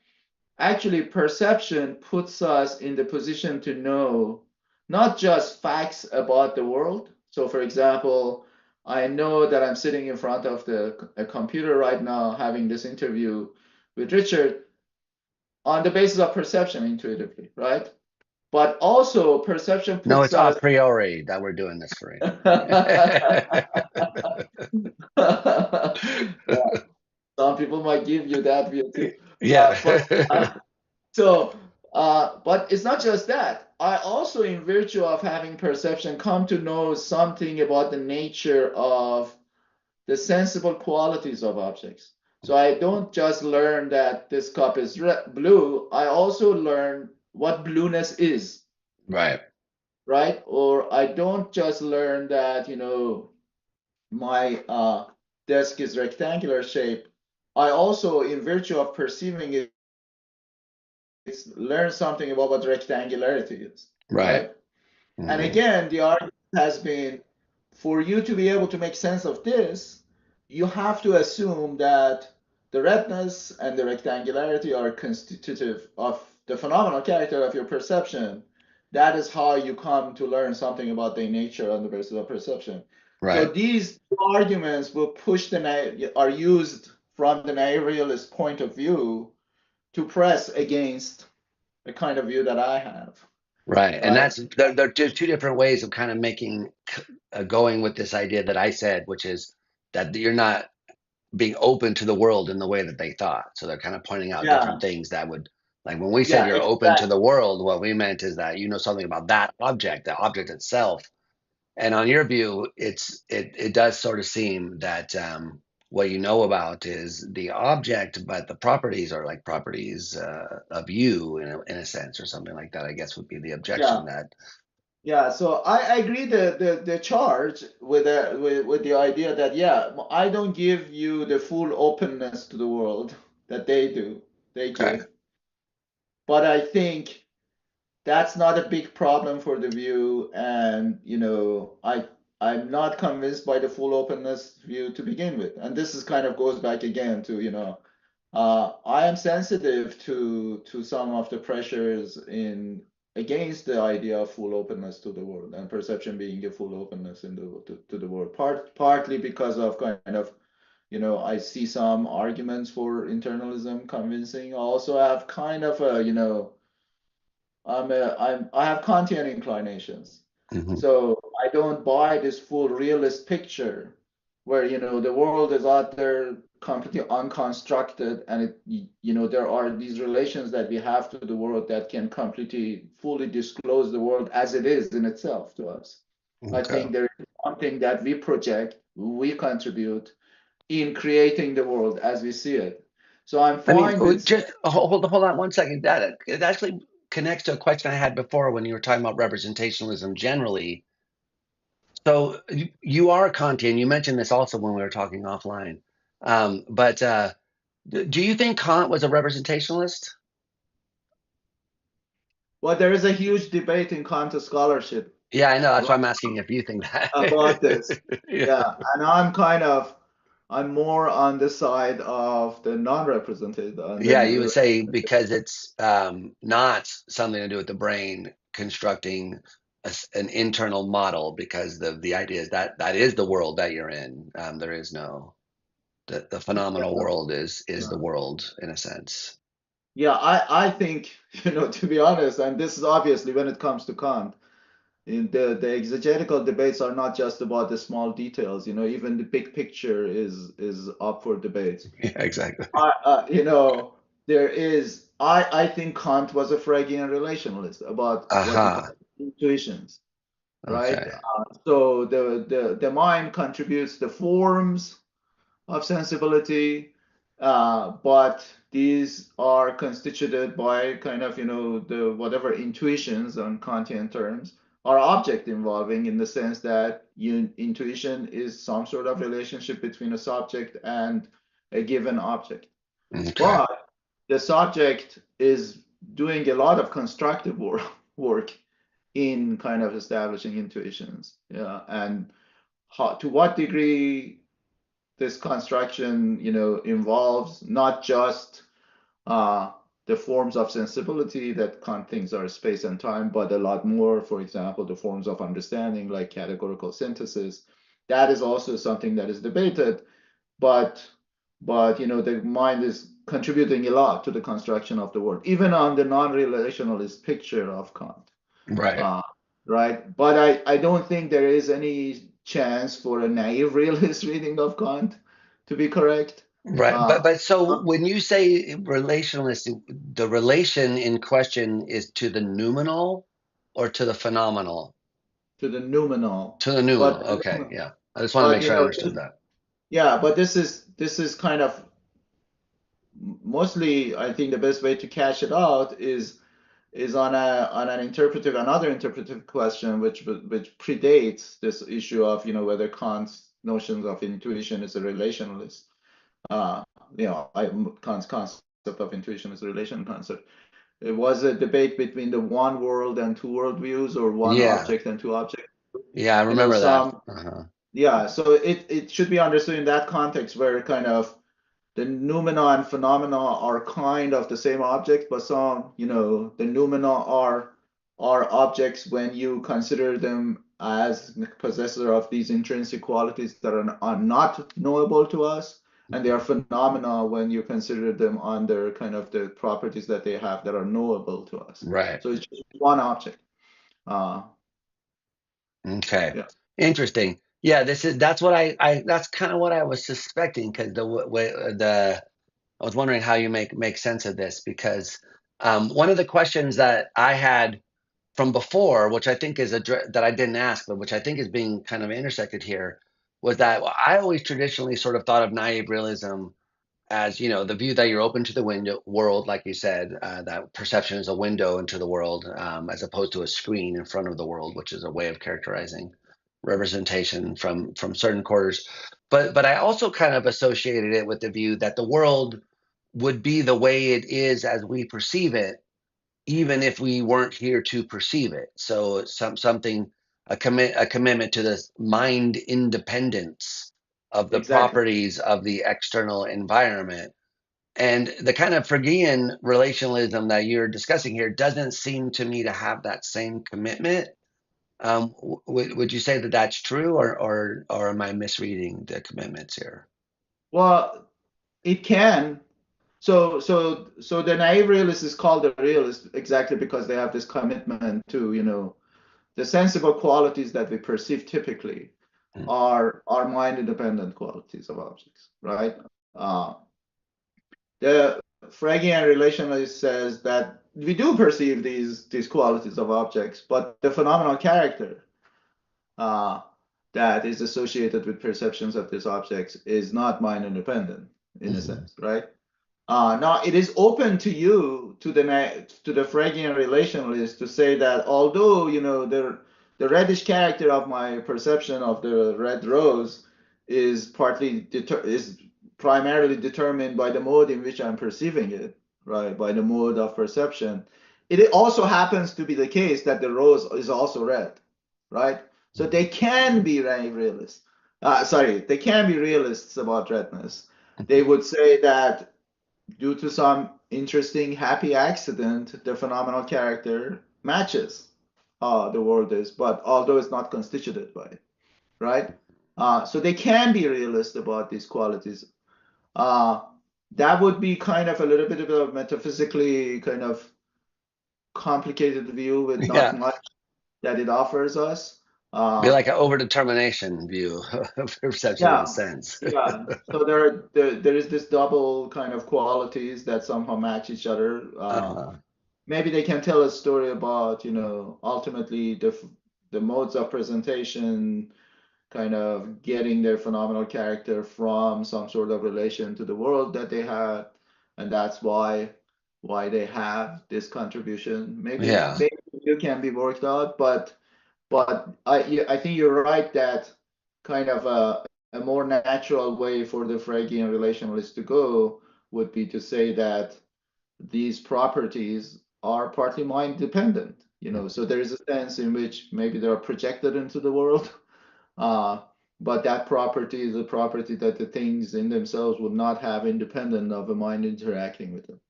actually perception puts us in the position to know not just facts about the world. So, for example, I know that I'm sitting in front of a computer right now having this interview with Richard on the basis of perception intuitively, right? But also perception No, puts it's a us priori that we're doing this for you. yeah, some people might give you that view too. Yeah. But so, but it's not just that. I also, in virtue of having perception, come to know something about the nature of the sensible qualities of objects. So I don't just learn that this cup is blue, I also learn what blueness is, Right. right? Or I don't just learn that, my desk is rectangular shape. I also, in virtue of perceiving it, learn something about what rectangularity is, Right. right? And Hmm. again, the argument has been for you to be able to make sense of this, you have to assume that the redness and the rectangularity are constitutive of the phenomenal character of your perception. That is how you come to learn something about the nature on the basis of perception. So Right. these arguments will push are used from the naive realist point of view to press against the kind of view that I have, Right. And right? that's there are just two different ways of kind of making going with this idea that I said, which is that you're not being open to the world in the way that they thought. So they're kind of pointing out different Yeah, things that would, like when we said yeah, you're open to exactly. the world, what we meant is that you know something about that object, the object itself. And on your view, it does sort of seem that what you know about is the object, but the properties are like properties of you in a sense, or something like that. I guess would be the objection Yeah, that. yeah. So I agree the charge with the idea that yeah, I don't give you the full openness to the world that they Okay. give, but I think that's not a big problem for the view, and I'm not convinced by the full openness view to begin with, and this is kind of goes back again to I am sensitive to some of the pressures in against the idea of full openness to the world and perception being a full openness to the world. Partly because of kind of I see some arguments for internalism convincing. I also have kind of a I have Kantian inclinations. Hmm. So I don't buy this full realist picture where the world is out there completely unconstructed and there are these relations that we have to the world that can completely fully disclose the world as it is in itself to us. I Okay. think there is something that we project, we contribute in creating the world as we see it. So I'm I mean, fine with just hold on one second. That it actually connects to a question I had before when you were talking about representationalism generally. So you are Kantian. You mentioned this also when we were talking offline. But do you think Kant was a representationalist? well, there is a huge debate in Kant scholarship Yeah, I know. That's why I'm asking if you think about this. that. Yeah. Yeah, and I'm more on the side of the non-represented and Yeah, then you would say because it's not something to do with the brain constructing an internal model, because the idea is that that is the world that you're in. There is no the phenomenal world is the world in a sense. yeah, I think to be honest, and this is obviously when it comes to Kant, in the exegetical debates are not just about the small details. Even the big picture is up for debate. Yeah, exactly. There is I think Kant was a Fragian relationalist about what he Aha. called intuitions, right? Okay. So the mind contributes the forms of sensibility, But these are constituted by kind of, the whatever intuitions on Kantian terms are object involving, in the sense that intuition is some sort of relationship between a subject and a given object. Okay. But the subject is doing a lot of constructive work in kind of establishing intuitions. Yeah, and to what degree this construction, involves not just uh, the forms of sensibility that Kant thinks are space and time, but a lot more, for example, the forms of understanding like categorical synthesis. That is also something that is debated, but the mind is contributing a lot to the construction of the world, even on the non-relationalist picture of Kant. Right. Uh, right? But I don't think there is any chance for a naive realist reading of Kant to be correct. Right. Uh, But so when you say relationalist, the relation in question is to the noumenal or to the phenomenal? to the noumenal, To the but noumenal. Okay. Yeah. I just want to make but sure I understood that. yeah, but this is kind of mostly, I think the best way to cash it out is on another interpretive question, which predates this issue of, whether Kant's notions of intuition is a relationalist. Uh, Kant's concept of intuition is a relation concept. It was a debate between the one world and two world views, or one Yeah. object and two objects. Yeah. I remember that. Some, Uh-huh. yeah. So it should be understood in that context, where kind of the noumena and phenomena are kind of the same object, but the noumena are objects when you consider them as possessor of these intrinsic qualities that are not knowable to us, and they are phenomena when you consider them under kind of the properties that they have that are knowable to us. Right. So it's just one object. Uh, Okay. yeah, Interesting. Yeah, that's what that's kind of what I was suspecting because I was wondering how you make sense of this because one of the questions that I had from before, which I think is that I didn't ask, but which I think is being kind of intersected here, was that I always traditionally sort of thought of naive realism as the view that you're open to the window world, like you said, that perception is a window into the world, as opposed to a screen in front of the world, which is a way of characterizing representation from certain quarters. But I also kind of associated it with the view that the world would be the way it is as we perceive it, even if we weren't here to perceive it. So something a commitment to this mind independence of the exactly. properties of the external environment. And the kind of Fragian relationalism that you're discussing here doesn't seem to me to have that same commitment. Would you say that that's true, or am I misreading the commitments here? Well, it can. So the naive realist is called a realist exactly because they have this commitment to, the sensible qualities that we perceive typically Mm. are mind independent qualities of objects, right? Uh, the Fragian relationalist says that we do perceive these qualities of objects, but the phenomenal character uh, that is associated with perceptions of these objects is not mind independent in a Mhm. sense, right? Now it is open to you, to the Phrygian relationalist, to say that although the reddish character of my perception of the red rose is primarily determined by the mode in which I'm perceiving it, right? By the mode of perception. It also happens to be the case that the rose is also red, right? So they can be realists. Sorry, they can be realists about redness. They would say that due to some interesting happy accident, the phenomenal character matches how the world is, but although it's not constituted by it, right? So they can be realist about these qualities. Uh, that would be kind of a little bit of a metaphysically kind of complicated view with not Yeah, much that it offers us. be Uh, like an overdetermination view of perception in a yeah, sense. yeah. So there is this double kind of qualities that somehow match each other. Uh, Maybe they can tell a story about, ultimately the modes of presentation kind of getting their phenomenal character from some sort of relation to the world that they had, and that's why they have this contribution. Maybe Yeah. it can be worked out, but I think you're right that kind of a more natural way for the Fragian relationalist to go would be to say that these properties are partly mind dependent, so there is a sense in which maybe they are projected into the world, uh, but that property is a property that the things in themselves would not have independent of a mind interacting with them.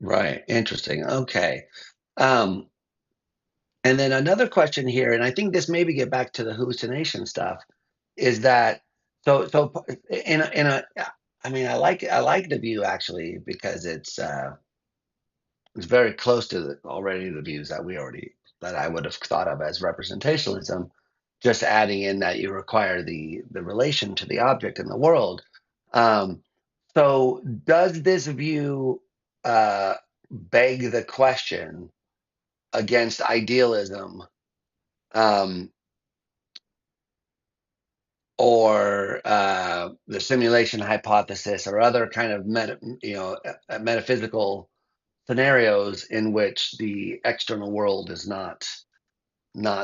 Right. Interesting. Okay. Um, and then another question here, and I think this maybe get back to the hallucination stuff, is that in a I mean I like the view actually because it's very close to already the views that I would have thought of as representationalism, just adding in that you require the relation to the object in the world. Um, so does this view beg the question against idealism, um, or the simulation hypothesis or other kind of metaphysical scenarios in which the external world is not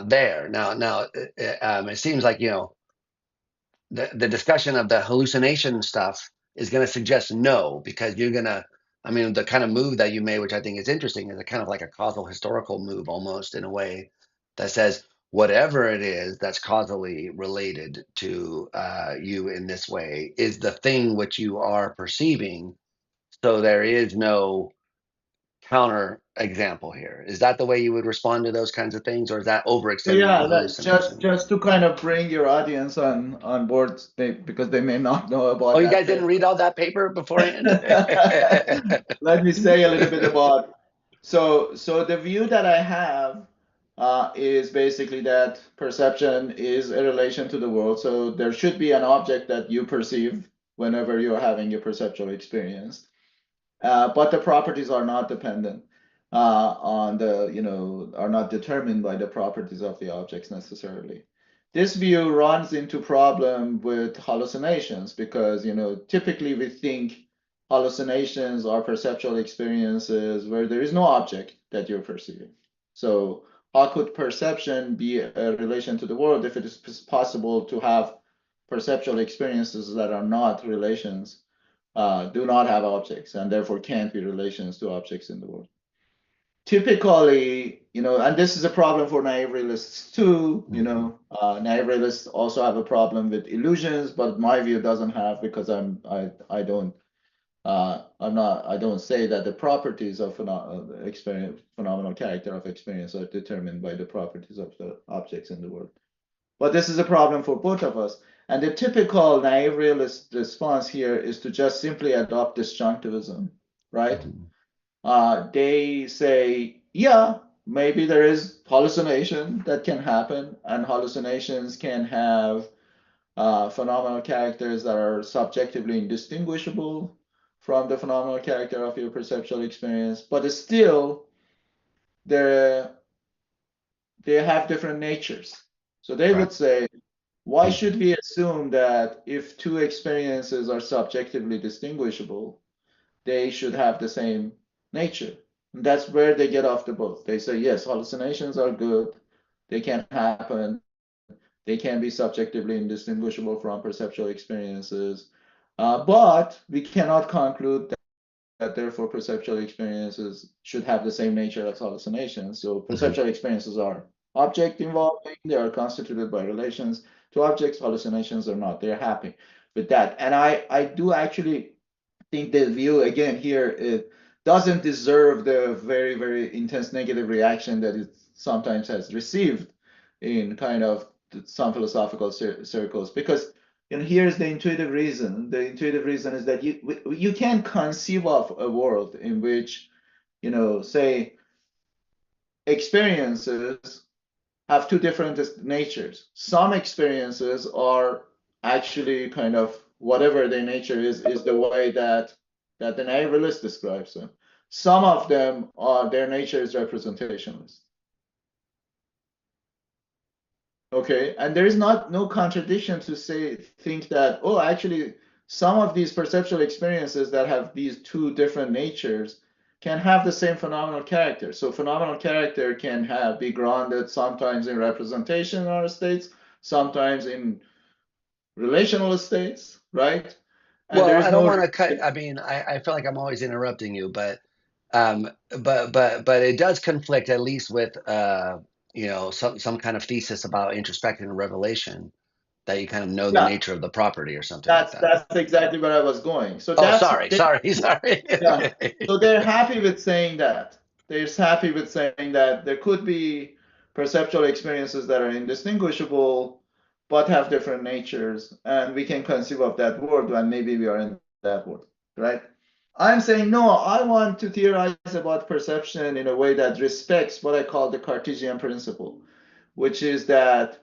there. It seems like the discussion of the hallucination stuff is going to suggest no, because you're going to, I mean, the kind of move that you made, which I think is interesting, is a kind of like a causal historical move almost in a way that says whatever it is that's causally related to you in this way is the thing which you are perceiving. So there is no counter example here. Is that the way you would respond to those kinds of things, or is that overextending Yeah, the hallucination? just to kind of bring your audience on board, because they may not know Oh, about you that guys didn't paper. read all that paper beforehand? Let me say a little bit about. So the view that I have is basically that perception is a relation to the world. So there should be an object that you perceive whenever you're having your perceptual experience. But the properties are not dependent on are not determined by the properties of the objects necessarily. This view runs into problem with hallucinations because, typically we think hallucinations are perceptual experiences where there is no object that you're perceiving. So how could perception be a relation to the world if it is possible to have perceptual experiences that are not relations, do not have objects, and therefore can't be relations to objects in the world? Typically, and this is a problem for naive realists too. Mhm. Naive realists also have a problem with illusions, but my view doesn't have, because I don't say that the properties of experience, phenomenal character of experience, are determined by the properties of the objects in the world. But this is a problem for both of us. And the typical naive realist response here is to just simply adopt disjunctivism, right? Mhm. They say, yeah, maybe there is hallucination that can happen, and hallucinations can have phenomenal characters that are subjectively indistinguishable from the phenomenal character of your perceptual experience, but still, they have different natures. So they Right. would say, why should we assume that if two experiences are subjectively distinguishable, they should have the same nature? And that's where they get off the boat. They say, yes, hallucinations are good, they can happen, they can be subjectively indistinguishable from perceptual experiences, but we cannot conclude that therefore perceptual experiences should have the same nature as hallucinations. So Mhm. perceptual experiences are object involving, they are constituted by relations to objects, hallucinations are not. They're happy with that. And I do actually think the view again here, it doesn't deserve the very, very intense negative reaction that it sometimes has received in kind of some philosophical circles, because here's the intuitive reason. The intuitive reason is that you can conceive of a world in which, say, experiences have two different natures. Some experiences are actually kind of whatever their nature is the way that the naive describes them. Some of them are, their nature is representationalist. Okay, and there is no contradiction to think that, oh, actually some of these perceptual experiences that have these two different natures can have the same phenomenal character. So phenomenal character can be grounded sometimes in representational states, sometimes in relational states, right? And Well, there is I don't no want to cut. I mean, I feel like I'm always interrupting you, but it does conflict at least with some kind of thesis about introspection and revelation that you kind of know the yeah, nature of the property or something like that's that. that's exactly where I was going. So Oh, that's sorry, sorry, sorry. yeah. Okay. So they're happy with saying that. They're happy with saying that there could be perceptual experiences that are indistinguishable but have different natures, and we can conceive of that world when maybe we are in that world, right? I'm saying no, I want to theorize about perception in a way that respects what I call the Cartesian principle, which is that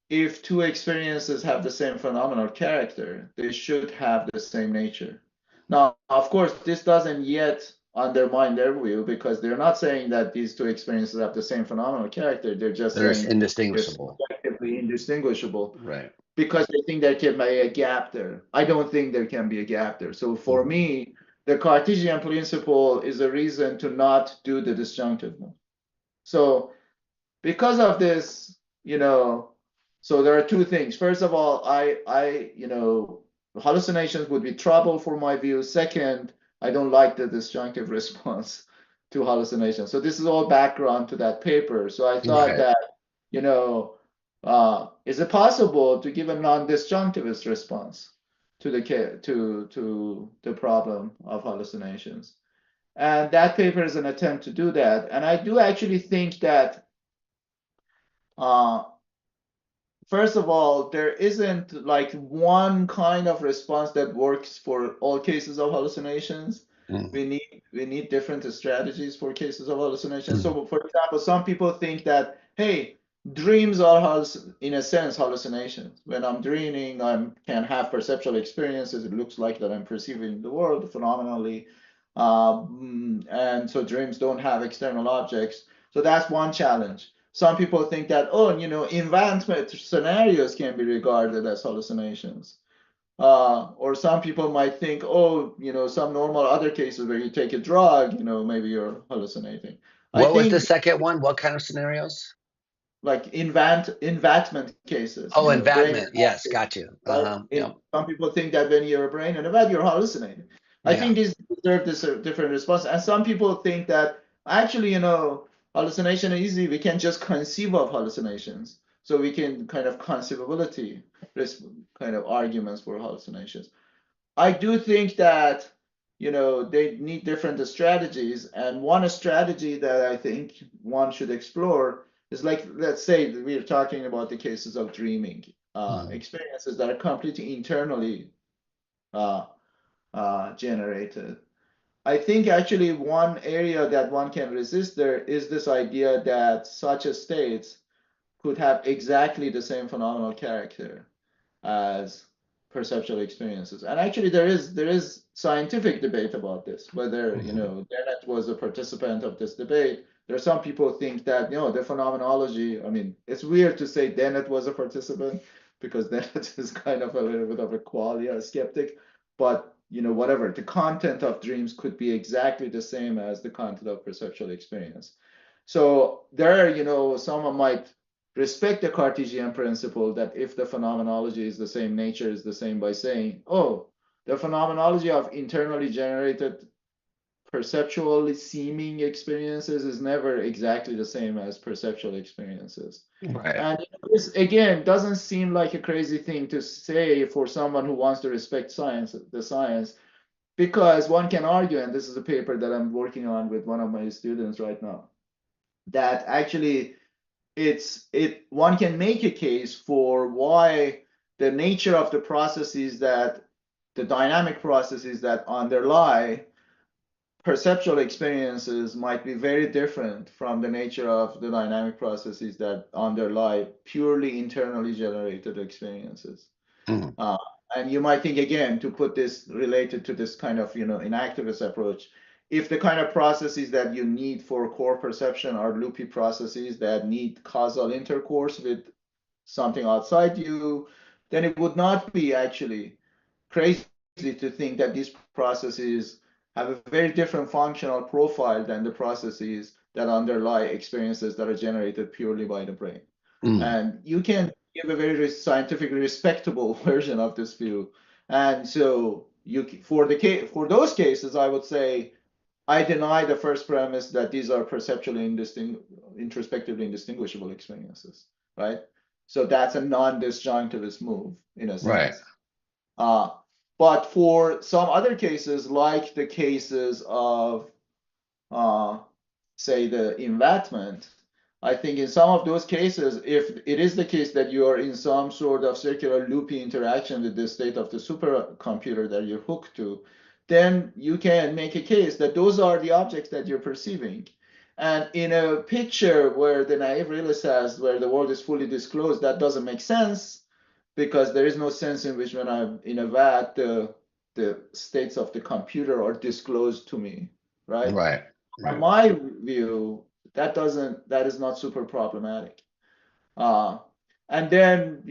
if two experiences have the same phenomenal character, they should have the same nature. Now, of course, this doesn't yet undermine their view because they're not saying that these two experiences have the same phenomenal character. They're just They're saying they're indistinguishable. subjectively indistinguishable Right. because they think there can be a gap there. I don't think there can be a gap there. So for Mhm. me, the Cartesian principle is a reason to not do the disjunctive move. So because of this, so there are two things. First of all, hallucinations would be trouble for my view. Second, I don't like the disjunctive response to hallucinations. So this is all background to that paper. So I thought Right. that, is it possible to give a non-disjunctivist response to the problem of hallucinations? And that paper is an attempt to do that. And I do actually think that uh, first of all, there isn't like one kind of response that works for all cases of hallucinations. Mhm. We need different strategies for cases of hallucinations. Mhm. So, for example, some people think that, hey, dreams are in a sense hallucinations. When I'm dreaming, I can have perceptual experiences. It looks like that I'm perceiving the world phenomenally, and so dreams don't have external objects. So that's one challenge. Some people think that, oh, investment scenarios can be regarded as hallucinations. Or some people might think, oh, some normal other cases where you take a drug, maybe you're hallucinating. I What was the think second one? What kind of scenarios? like investment cases, Oh, brain envatment. Yes, cases, got you. right? Uh-huh. Yep. Some people think that when you're a brain and event, you're hallucinating. I Yeah. think these deserve this different response. And some people think that actually, hallucination is easy. We can just conceive of hallucinations. So we can kind of conceivability, kind of arguments for hallucinations. I do think that they need different strategies, and one strategy that I think one should explore is like, let's say that we are talking about the cases of dreaming Mhm. experiences that are completely internally uh, generated. I think actually one area that one can resist there is this idea that such a states could have exactly the same phenomenal character as perceptual experiences. And actually, there is scientific debate about this, whether Mhm. Dennett was a participant of this debate. There are some people who think that the phenomenology. I mean, it's weird to say Dennett was a participant because Dennett is kind of a little bit of a qualia, a skeptic. But whatever, the content of dreams could be exactly the same as the content of perceptual experience. So there, someone might respect the Cartesian principle that if the phenomenology is the same, nature is the same, by saying, oh, the phenomenology of internally generated perceptually seeming experiences is never exactly the same as perceptual experiences. Right. And this, again, doesn't seem like a crazy thing to say for someone who wants to respect the science, because one can argue, and this is a paper that I'm working on with one of my students right now, that actually one can make a case for why the nature of the processes that the dynamic processes that underlie perceptual experiences might be very different from the nature of the dynamic processes that underlie purely internally generated experiences. Mhm. Uh, and you might think, again, to put this related to this kind of inactivist approach, if the kind of processes that you need for core perception are loopy processes that need causal intercourse with something outside you, then it would not be actually crazy to think that these processes have a very different functional profile than the processes that underlie experiences that are generated purely by the brain. Mm, And you can give a very scientifically respectable version of this view. And so for those cases, I would say I deny the first premise that these are perceptually introspectively indistinguishable experiences, right? So that's a non-disjunctivist move in a right. sense. Uh, but for some other cases, like the cases of, uh, say, the envatment, I think in some of those cases, if it is the case that you are in some sort of circular loopy interaction with the state of the supercomputer that you're hooked to, then you can make a case that those are the objects that you're perceiving. And in a picture where the naive realist has, where the world is fully disclosed, that doesn't make sense because there is no sense in which when I'm in a vat, the states of the computer are disclosed to me, right? Right. From Right. my view, that is not super problematic. Uh, and then,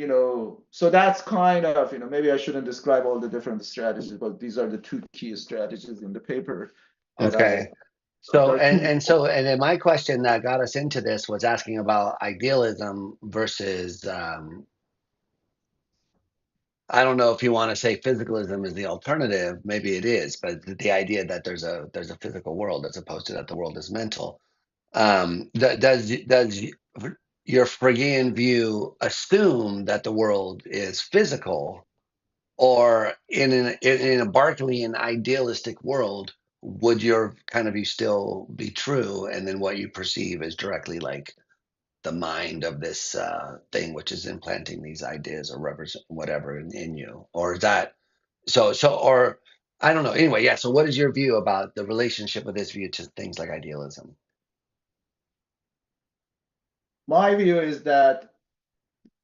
so that's kind of, maybe I shouldn't describe all the different strategies, but these are the two key strategies in the paper that Okay. there So are two. and then my question that got us into this was asking about idealism versus I don't know if you want to say physicalism is the alternative. Maybe it is, but the idea that there's a physical world as opposed to that the world is mental. Does your Fragian view assume that the world is physical, or in a Berkeleyan idealistic world, would your kind of view still be true, and then what you perceive is directly like the mind of this thing which is implanting these ideas or represent whatever in you, or is that or I don't know. Anyway, yeah. So, what is your view about the relationship of this view to things like idealism? My view is that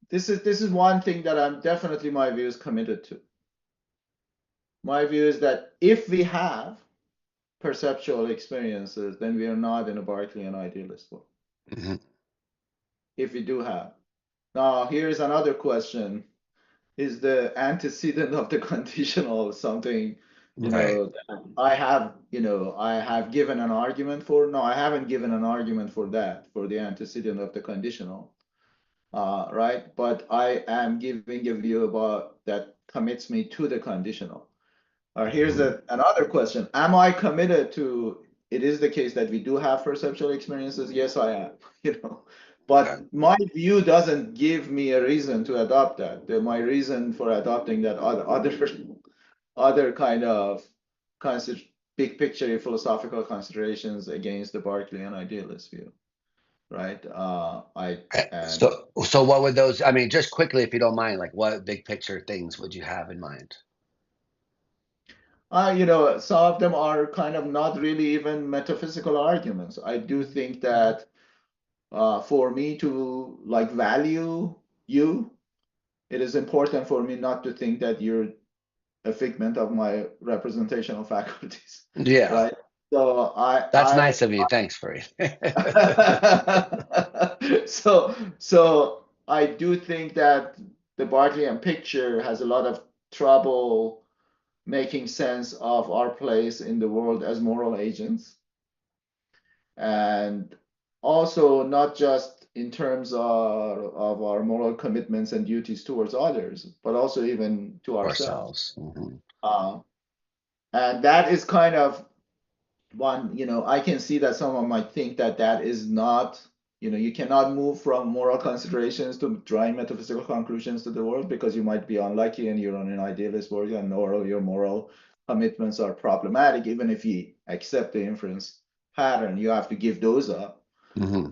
this is one thing that I'm definitely my view is committed to. My view is that if we have perceptual experiences, then we are not in a Berkeleyan idealist world. Hmm. If we do have. Now, here's another question. Is the antecedent of the conditional something, Right. that I have given an argument for? No, I haven't given an argument for that, for the antecedent of the conditional, right? But I am giving a view about that commits me to the conditional. Here's Hmm. another question. Am I committed to it is the case that we do have perceptual experiences? Yes, I am. You know, Okay. but my view doesn't give me a reason to adopt that. My reason for adopting that other kind of consider big picture philosophical considerations against the Berkeleyan idealist view, right? I and So what would those? I mean, just quickly, if you don't mind, like what big picture things would you have in mind? some of them are kind of not really even metaphysical arguments. I do think that for me to like value you, it is important for me not to think that you're a figment of my representational faculties, Yeah, right? So that's nice of you. Thanks, Farid. so I do think that the Berkeleyan picture has a lot of trouble making sense of our place in the world as moral agents. And also not just in terms of our moral commitments and duties towards others, but also even to ourselves. Ourselves. Hmm. Uh, and that is kind of one, I can see that someone might think that that is not, you cannot move from moral considerations to drawing metaphysical conclusions to the world because you might be unlucky and you're on an idealist world and all your moral commitments are problematic. Even if you accept the inference pattern, you have to give those up. Hmm.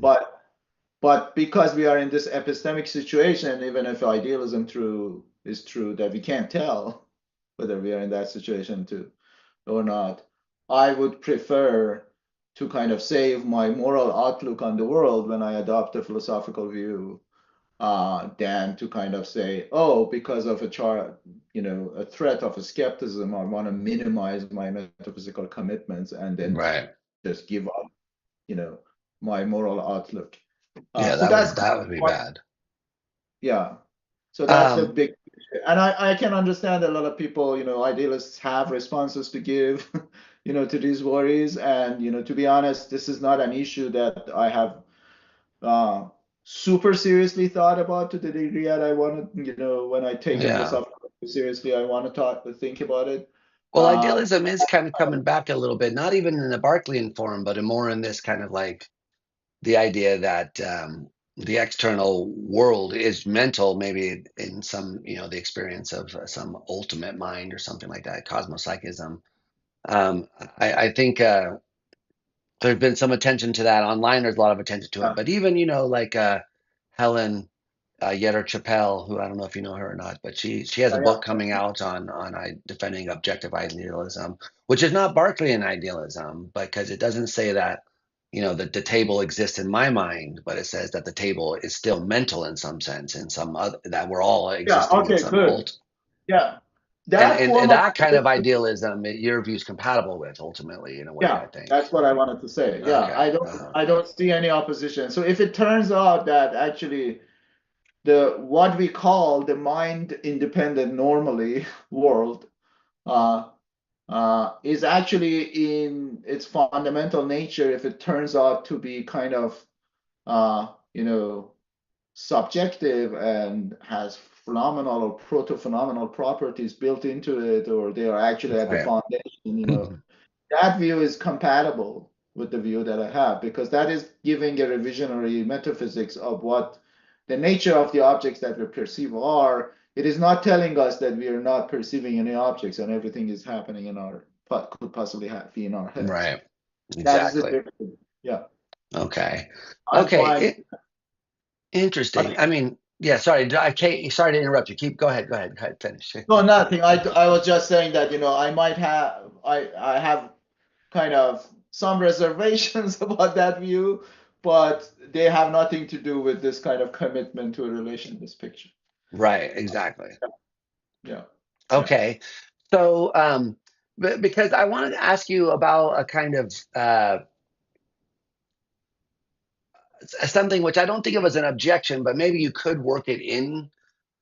But because we are in this epistemic situation, even if idealism is true that we can't tell whether we are in that situation too or not, I would prefer to kind of save my moral outlook on the world when I adopt a philosophical view, than to kind of say, oh, because of a threat of a skepticism, I want to minimize my metaphysical commitments and then Right. just give up, you know, my moral outlook. Yeah, So that that's would that would be one, bad. Yeah. So that's the Um, big, and I can understand a lot of people, idealists have responses to give, to these worries. And, to be honest, this is not an issue that I have uh, super seriously thought about to the degree that I want to, when I take a yeah. philosophical seriously, I want to think about it. Well, Uh, idealism is kind of coming back a little bit, not even in the Berkeleyan form, but more in this kind of like the idea that the external world is mental, maybe in some, the experience of some ultimate mind or something like that, cosmopsychism. I think there's been some attention to that online. There's a lot of attention to it, yeah, but even like Helen Yetter Chappell, who I don't know if you know her or not, but she has a yeah, book coming out on defending objective idealism, which is not Berkeleyan idealism, because it doesn't say that that the table exists in my mind, but it says that the table is still mental in some sense, in some other, that we're all yeah. existing in Okay, some good. Yeah, and, that and form of that kind of idealism, your view is compatible with ultimately in a way, yeah, I think. that's what I wanted to say. Yeah, Okay. I don't see any opposition. So if it turns out that actually the what we call the mind independent normally world uh, is actually in its fundamental nature, if it turns out to be kind of uh, you know subjective and has phenomenal or proto-phenomenal properties built into it, or they are actually at the Right. foundation, that view is compatible with the view that I have, because that is giving a revisionary metaphysics of what the nature of the objects that we perceive are. It is not telling us that we are not perceiving any objects and everything is happening in our could possibly be in our heads. Right. That is the Exactly. difference. Yeah, Okay. I Okay. find. Interesting. Okay. I mean, yeah, sorry. Sorry to interrupt you. Go ahead. Go ahead. Go ahead. Finish. No, nothing. I was just saying that I might have I have kind of some reservations about that view, but they have nothing to do with this kind of commitment to a relationist picture. Right. Exactly. Yeah, yeah, Okay. So, because I wanted to ask you about a kind of something which I don't think of as an objection, but maybe you could work it in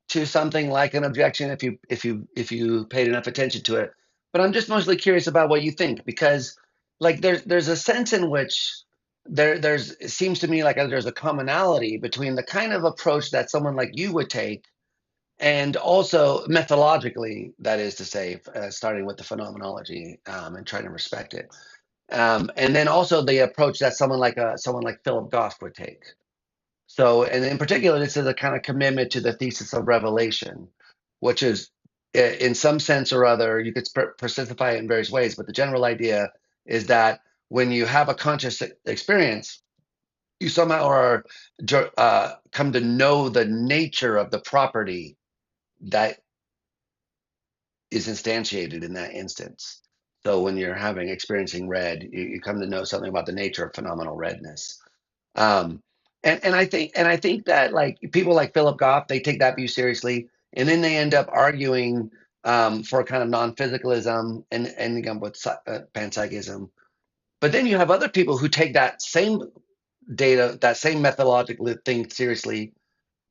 to something like an objection if you paid enough attention to it. But I'm just mostly curious about what you think, because like there's a sense in which there's it seems to me like there's a commonality between the kind of approach that someone like you would take, and also methodologically, that is to say, starting with the phenomenology, and trying to respect it, and then also the approach that someone like Philip Goff would take. So, and in particular, this is a kind of commitment to the thesis of revelation, which is, in some sense or other, you could personify it in various ways, but the general idea is that when you have a conscious experience, you somehow are come to know the nature of the property that is instantiated in that instance. So when you're having experiencing red, you come to know something about the nature of phenomenal redness. Um, and I think that like people like Philip Goff, they take that view seriously, and then they end up arguing for kind of non-physicalism and ending up with panpsychism. But then you have other people who take that same data, that same methodological thing seriously,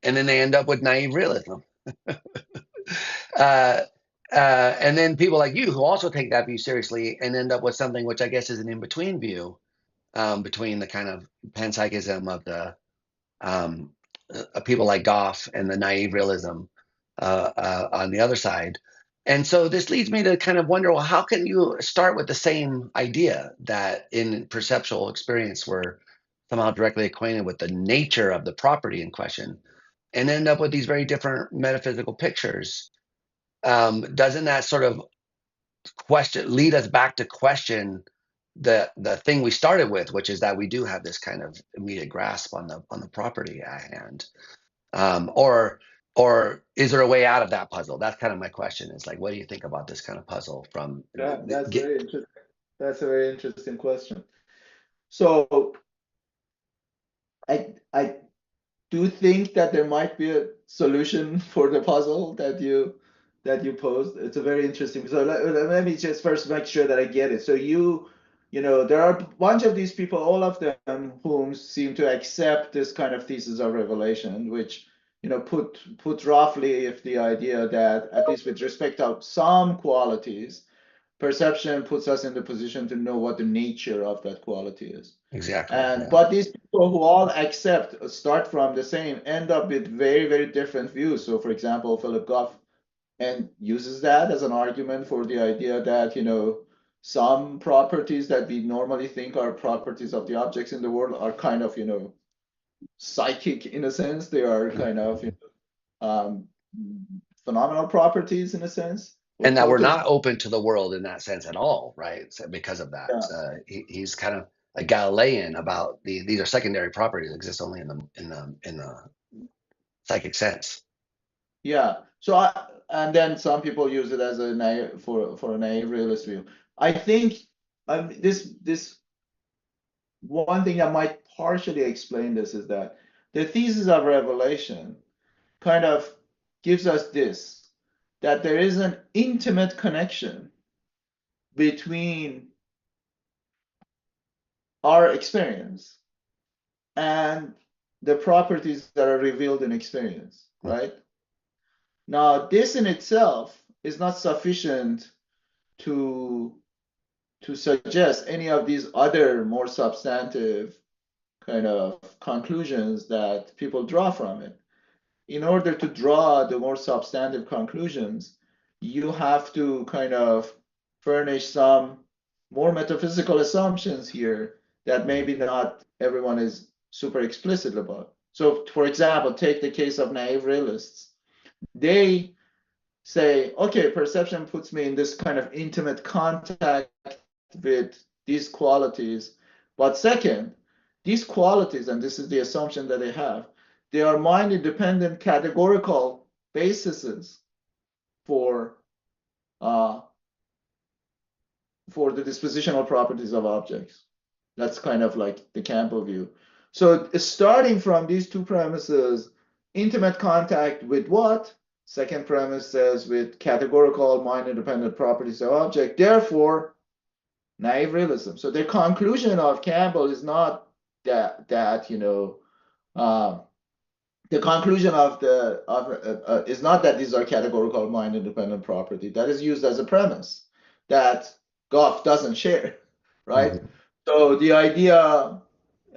and then they end up with naive realism. Uh, and then people like you who also take that view seriously and end up with something which I guess is an in-between view, between the kind of panpsychism of the um, people like Goff and the naive realism on the other side. And so this leads me to kind of wonder, well, how can you start with the same idea that in perceptual experience we're somehow directly acquainted with the nature of the property in question and end up with these very different metaphysical pictures? Doesn't that sort of question lead us back to question the thing we started with, which is that we do have this kind of immediate grasp on the property at hand, or is there a way out of that puzzle? That's kind of my question. Is like, what do you think about this kind of puzzle from yeah. That's get very interesting. That's a very interesting question. So I do think that there might be a solution for the puzzle that you posed. It's a very interesting. So let me just first make sure that I get it. So there are a bunch of these people, all of them whom seem to accept this kind of thesis of revelation, which put roughly if the idea that at least with respect to some qualities, perception puts us in the position to know what the nature of that quality is. Exactly. And Yeah. but these people who all accept start from the same end up with very, very different views. So for example, Philip Goff and uses that as an argument for the idea that, some properties that we normally think are properties of the objects in the world are kind of, psychic in a sense. They are kind of, um, phenomenal properties in a sense, or And that we're totally. not open to the world in that sense at all, right? So because of that, Yeah. he's kind of a Galilean about these are secondary properties that exist only in the psychic sense. Yeah. And then some people use it as a naive, for a naive realist view. I think this one thing that might partially explain this is that the thesis of revelation kind of gives us this, that there is an intimate connection between our experience and the properties that are revealed in experience, right? Now, this in itself is not sufficient to suggest any of these other more substantive kind of conclusions that people draw from it. In order to draw the more substantive conclusions, you have to kind of furnish some more metaphysical assumptions here that maybe not everyone is super explicit about. So, for example, take the case of naive realists. They say, okay, perception puts me in this kind of intimate contact with these qualities. But second, these qualities, and this is the assumption that they are mind-independent categorical bases for uh, for the dispositional properties of objects. That's kind of like the Campbell view. So starting from these two premises, intimate contact with what? Second premise says with categorical mind-independent properties of object. Therefore, naive realism. So the conclusion of Campbell is not that the conclusion of the of is not that these are categorical mind independent property. That is used as a premise that Goff doesn't share, right? Mhm. So the idea,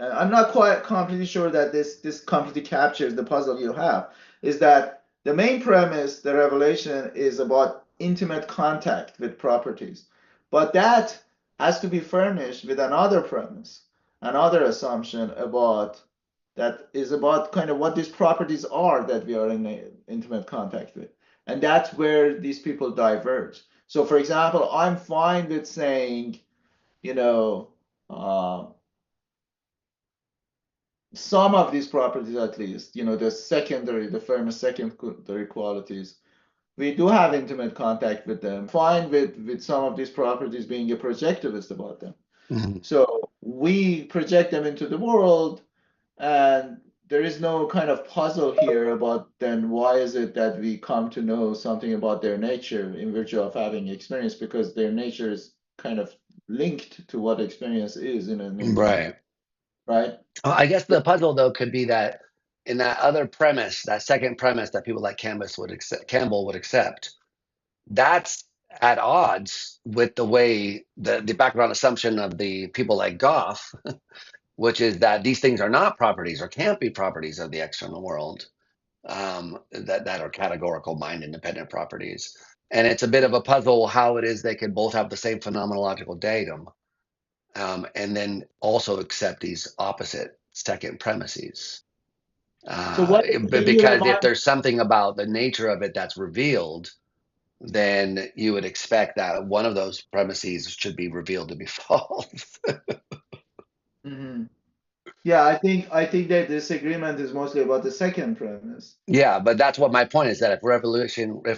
I'm not quite completely sure that this completely captures the puzzle you have, is that the main premise, the revelation, is about intimate contact with properties, but that has to be furnished with another premise, another assumption about that is about kind of what these properties are that we are in intimate contact with. And that's where these people diverge. So, for example, I'm fine with saying, you know, uh, some of these properties at least, the famous secondary qualities, we do have intimate contact with them. Fine with some of these properties being a projectivist about them. Mhm. So we project them into the world, and there is no kind of puzzle here about then why is it that we come to know something about their nature in virtue of having experience, because their nature is kind of linked to what experience is in an intimate, Right. right? I guess the puzzle though could be that in that other premise, that second premise that people like Campbell would accept, that's at odds with the way the background assumption of the people like Goff, which is that these things are not properties or can't be properties of the external world, that are categorical mind independent properties. And it's a bit of a puzzle how it is they can both have the same phenomenological datum, and then also accept these opposite second premises. So what But can you because if remind? there's something about the nature of it that's revealed, then you would expect that one of those premises should be revealed to be false. Mhm. Yeah, I think that disagreement is mostly about the second premise. Yeah, but that's what my point is, that if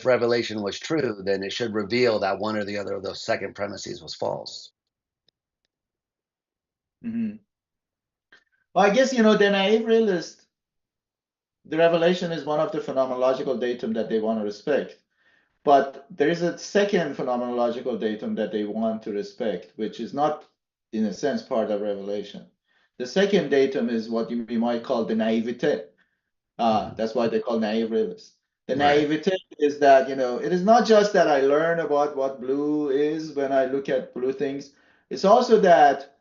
revelation was true, then it should reveal that one or the other of those second premises was false. Mhm. Well, I guess the naive realist, the revelation is one of the phenomenological datum that they want to respect. But there is a second phenomenological datum that they want to respect, which is not, in a sense, part of revelation. The second datum is what we might call the naivete. Mm. That's why they call naive realists. The Right. naivete is that, it is not just that I learn about what blue is when I look at blue things. It's also that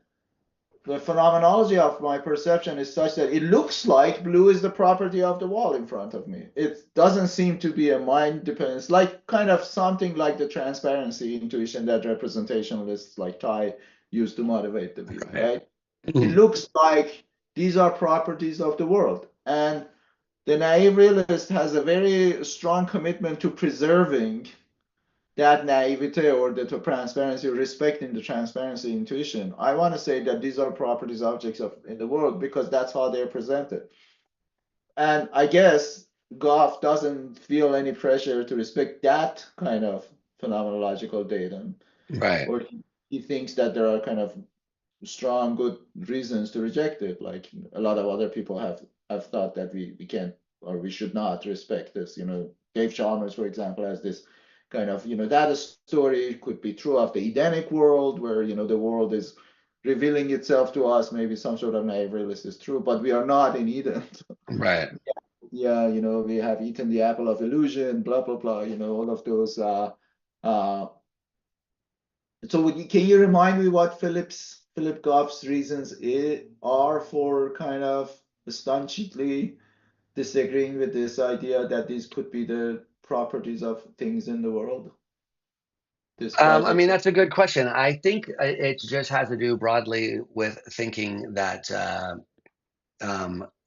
the phenomenology of my perception is such that it looks like blue is the property of the wall in front of me. It doesn't seem to be a mind dependence, like kind of something like the transparency intuition that representationalists like Tai use to motivate the view, Right. right? It looks like these are properties of the world. And the naive realist has a very strong commitment to preserving that naivete or the transparency, respecting the transparency intuition. I want to say that these are properties, objects of in the world because that's how they're presented. And I guess Goff doesn't feel any pressure to respect that kind of phenomenological datum, Right. or he thinks that there are kind of strong, good reasons to reject it. Like a lot of other people have thought that we can't or we should not respect this. Dave Chalmers, for example, has this kind of that a story could be true of the Edenic world, where the world is revealing itself to us. Maybe some sort of naive realist is true, but we are not in Eden. Right. Yeah, we have eaten the apple of illusion, blah blah blah. All of those. Uh, so can you remind me what Philip Goff's reasons are for kind of staunchly disagreeing with this idea that these could be the properties of things in the world, despite I mean, ex that's a good question. I think it just has to do broadly with thinking that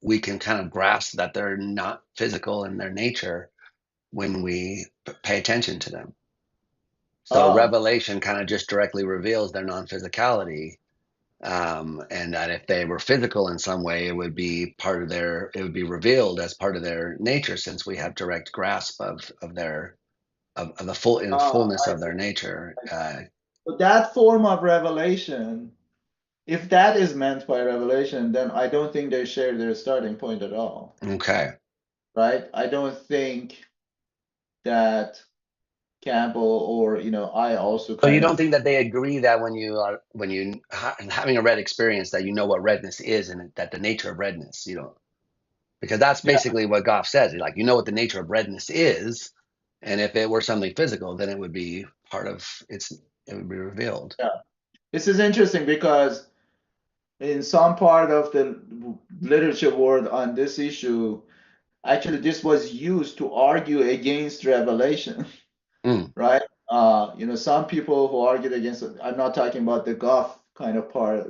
we can kind of grasp that they're not physical in their nature when we pay attention to them. So ah revelation kind of just directly reveals their non-physicality, and that if they were physical in some way, it would be revealed as part of their nature, since we have direct grasp of their of the full in the fullness I of their see. nature. So that form of revelation, if that is meant by revelation, then I don't think they share their starting point at all, Okay. right? I don't think that Campbell or I also So you kind don't of think that they agree that when you having a red experience that you know what redness is and that the nature of redness, you don't, because that's yeah basically what Goff says. Like, you know what the nature of redness is, and if it were something physical, then it would be part of its. It would be revealed. yeah. This is interesting because in some part of the literature world on this issue, actually this was used to argue against revelation, Mm, right? Some people who argued against it, I'm not talking about the Goff kind of part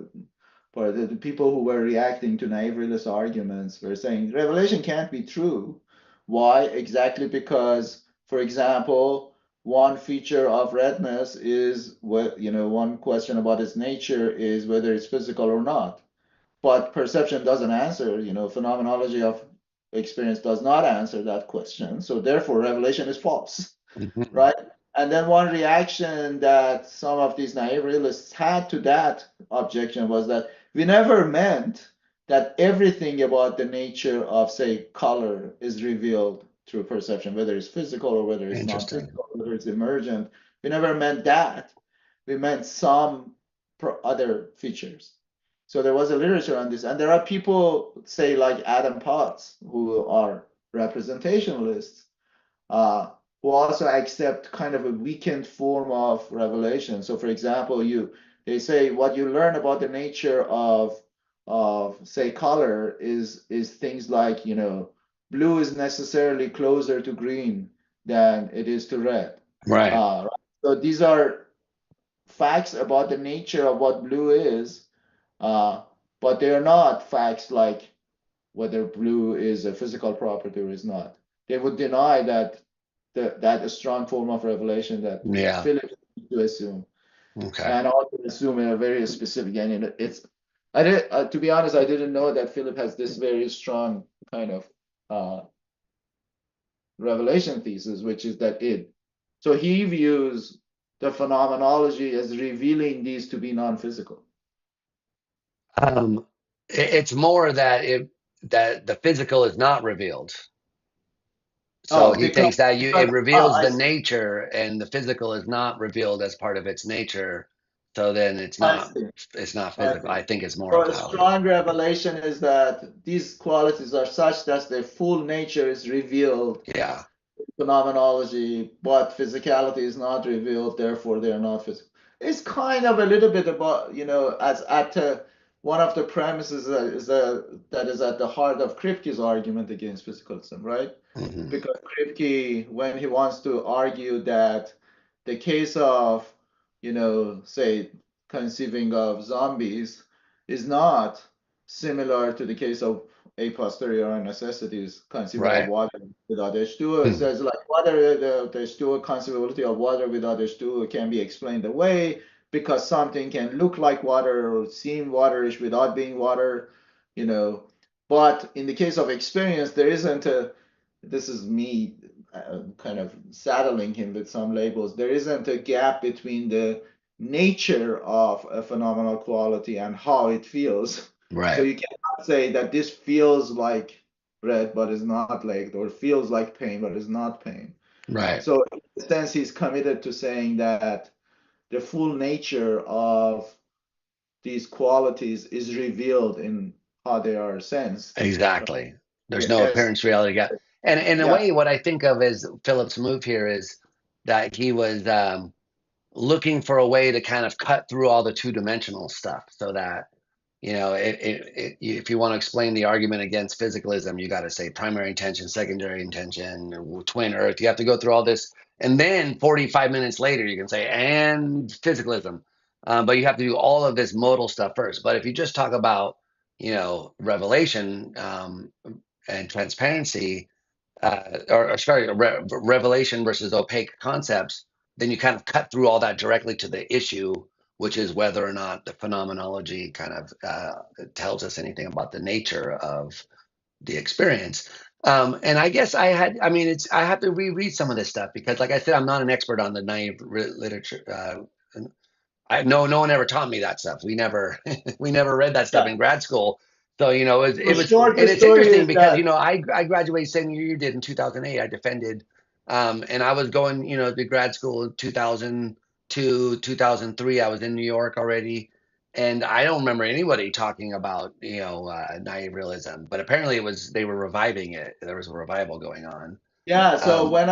the people who were reacting to naive realist arguments were saying revelation can't be true. Why? Exactly because, for example, one feature of redness is what, one question about its nature is whether it's physical or not. But perception doesn't answer, phenomenology of experience does not answer that question. So therefore, revelation is false, mhm. right? And then one reaction that some of these naive realists had to that objection was that we never meant that everything about the nature of, say, color is revealed through perception, whether it's physical or whether it's Interesting. non-physical, whether it's emergent. We never meant that. We meant some other features. So there was a literature on this, and there are people, say, like Adam Potts, who are representationalists, uh, who also accept kind of a weakened form of revelation. So, for example, they say what you learn about the nature of say color is things like blue is necessarily closer to green than it is to red. Right. Right? So these are facts about the nature of what blue is, uh, but they are not facts like whether blue is a physical property or is not. They would deny that a strong form of revelation that Yeah. Philip to assume, Okay. and also assume in a very specific. And it's I did to be honest, I didn't know that Philip has this very strong kind of uh, revelation thesis, which is that it. So he views the phenomenology as revealing these to be non-physical. It's more that the physical is not revealed. So Oh, he thinks that because it reveals I the see. nature, and the physical is not revealed as part of its nature. So then I see. it's not I physical. see. I think it's more So of a how. strong revelation is that these qualities are such that their full nature is revealed Yeah. phenomenology, but physicality is not revealed, therefore they are not physical. It's kind of a little bit about, as at one of the premises that is at the heart of Kripke's argument against physicalism, right? Hmm. Because Kripke, when he wants to argue that the case of, say, conceiving of zombies is not similar to the case of a posteriori necessities conceiving of Right. water without H2O. It Hmm. says like water, the H2O conceivability of water without H2O can be explained away because something can look like water or seem waterish without being water, you know. But in the case of experience, there isn't a, this is me kind of saddling him with some labels. There isn't a gap between the nature of a phenomenal quality and how it feels. So Right. you cannot say that this feels like red but is not like, or feels like pain but is not pain. Right. So in a sense, he's committed to saying that the full nature of these qualities is revealed in how they are sensed. Exactly. There's no Yes. appearance reality gap. And in a Yeah. way, what I think of as Philip's move here is that he was looking for a way to kind of cut through all the two-dimensional stuff so that if you want to explain the argument against physicalism, you got to say primary intention, secondary intention, twin earth. You have to go through all this, and then 45 minutes later you can say and physicalism. But you have to do all of this modal stuff first. But if you just talk about revelation and transparency, or sorry, revelation versus opaque concepts, then you kind of cut through all that directly to the issue, which is whether or not the phenomenology kind of tells us anything about the nature of the experience. And I guess I mean, I have to reread some of this stuff because, like I said, I'm not an expert on the naive literature. No one ever taught me that stuff. We never we never read that stuff Yeah. in grad school. So So it was, short and it's story interesting is because that, I graduated same year you did in 2008. I defended, and I was going to grad school in 2002 2003. I was in New York already, and I don't remember anybody talking about naive realism. But apparently they were reviving it. There was a revival going on. yeah, so Um, when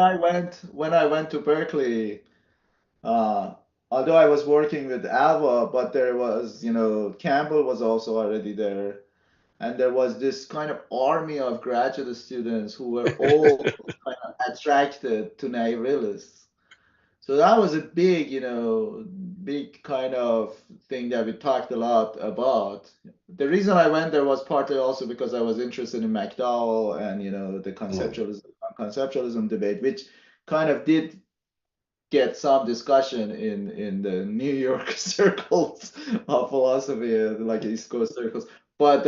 I went to Berkeley, uh, although I was working with Alva, but there was, Campbell was also already there. And there was this kind of army of graduate students who were all kind of attracted to naive realists. So that was a big, big kind of thing that we talked a lot about. The reason I went there was partly also because I was interested in McDowell and, the mm, conceptualism debate, which kind of did get some discussion in the New York circles of philosophy, like East Coast circles. But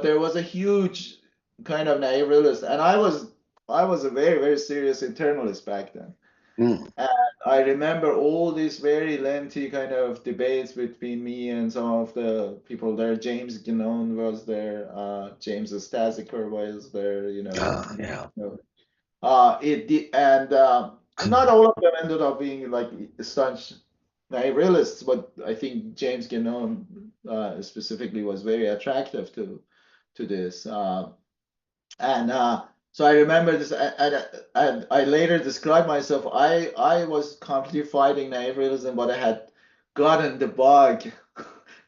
there was a huge kind of naive realist, and I was a very very serious internalist back then. mm, And I remember all these very lengthy kind of debates between me and some of the people there. James Guinon was there, James Stasiker was there, yeah. it did, and not all of them ended up being like staunch realists, but I think James Guinon specifically was very attractive to this. And so I remember this, and I later described myself. I was completely fighting naive realism, but I had gotten the bug.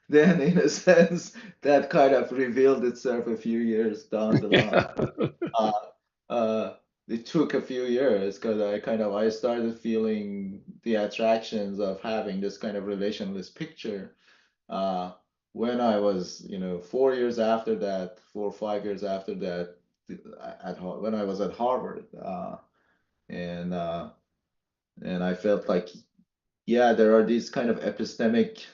Then, in a sense, that kind of revealed itself a few years down the line. Uh, uh, it took a few years because I started feeling the attractions of having this kind of relationalist picture uh, when I was 4 years after that, 4 or 5 years after that, when I was at Harvard, and uh, and I felt like, yeah, there are these kind of epistemic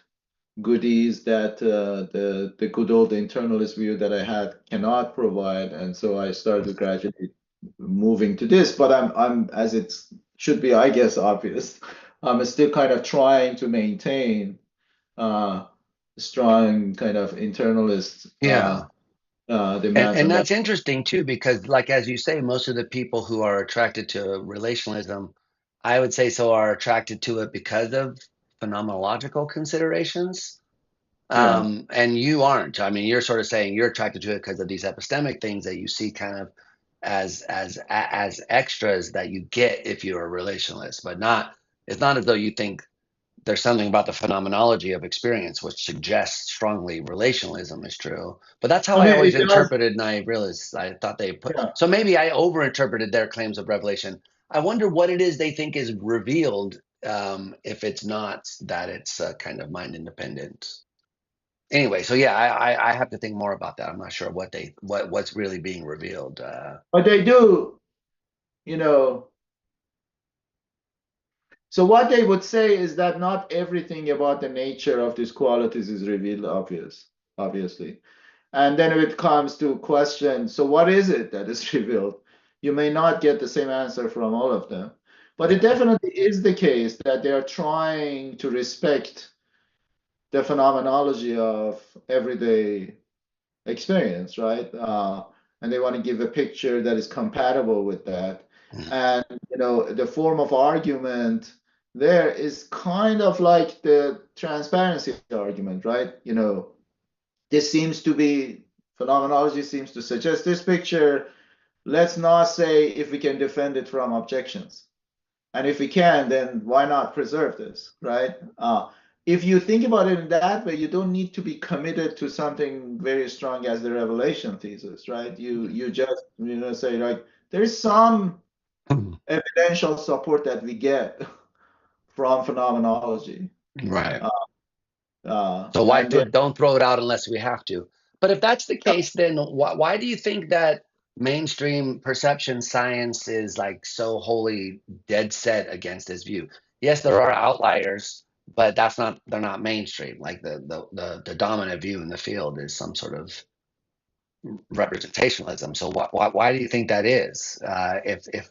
goodies that the good old internalist view that I had cannot provide, and so I started gradually moving to this. But I'm as it should be, I guess, obvious. I'm still kind of trying to maintain uh, strong kind of internalist Yeah. demands And on that. that's interesting too, because like as you say, most of the people who are attracted to relationalism, I would say so are attracted to it because of phenomenological considerations. Yeah. And you aren't. I mean, you're sort of saying you're attracted to it because of these epistemic things that you see kind of as extras that you get if you're a relationalist, but not. It's not as though you think there's something about the phenomenology of experience which suggests strongly relationalism is true. But that's how I I mean, always it does. interpreted naive realists. I thought they put Yeah. so maybe I overinterpreted their claims of revelation. I wonder what it is they think is revealed if it's not that it's kind of mind independent. Anyway, so yeah, I have to think more about that. I'm not sure what's really being revealed. But they do, you know. So what they would say is that not everything about the nature of these qualities is revealed obviously. And then if it comes to question, so what is it that is revealed? You may not get the same answer from all of them. But it Yeah. definitely is the case that they are trying to respect the phenomenology of everyday experience, right? And they want to give a picture that is compatible with that. Mm. And the form of argument there is kind of like the transparency argument, right? This seems to be phenomenology seems to suggest this picture. Let's not say if we can defend it from objections. And if we can, then why not preserve this, right? If you think about it in that way, you don't need to be committed to something very strong as the revelation thesis, right? You just say like there is some evidential support that we get from phenomenology, Right. uh, So and there, don't throw it out unless we have to? But if that's the case, then why do you think that mainstream perception science is like so wholly dead set against this view? Yes, there are outliers, but they're not mainstream. Like the dominant view in the field is some sort of representationalism. So why do you think that is? If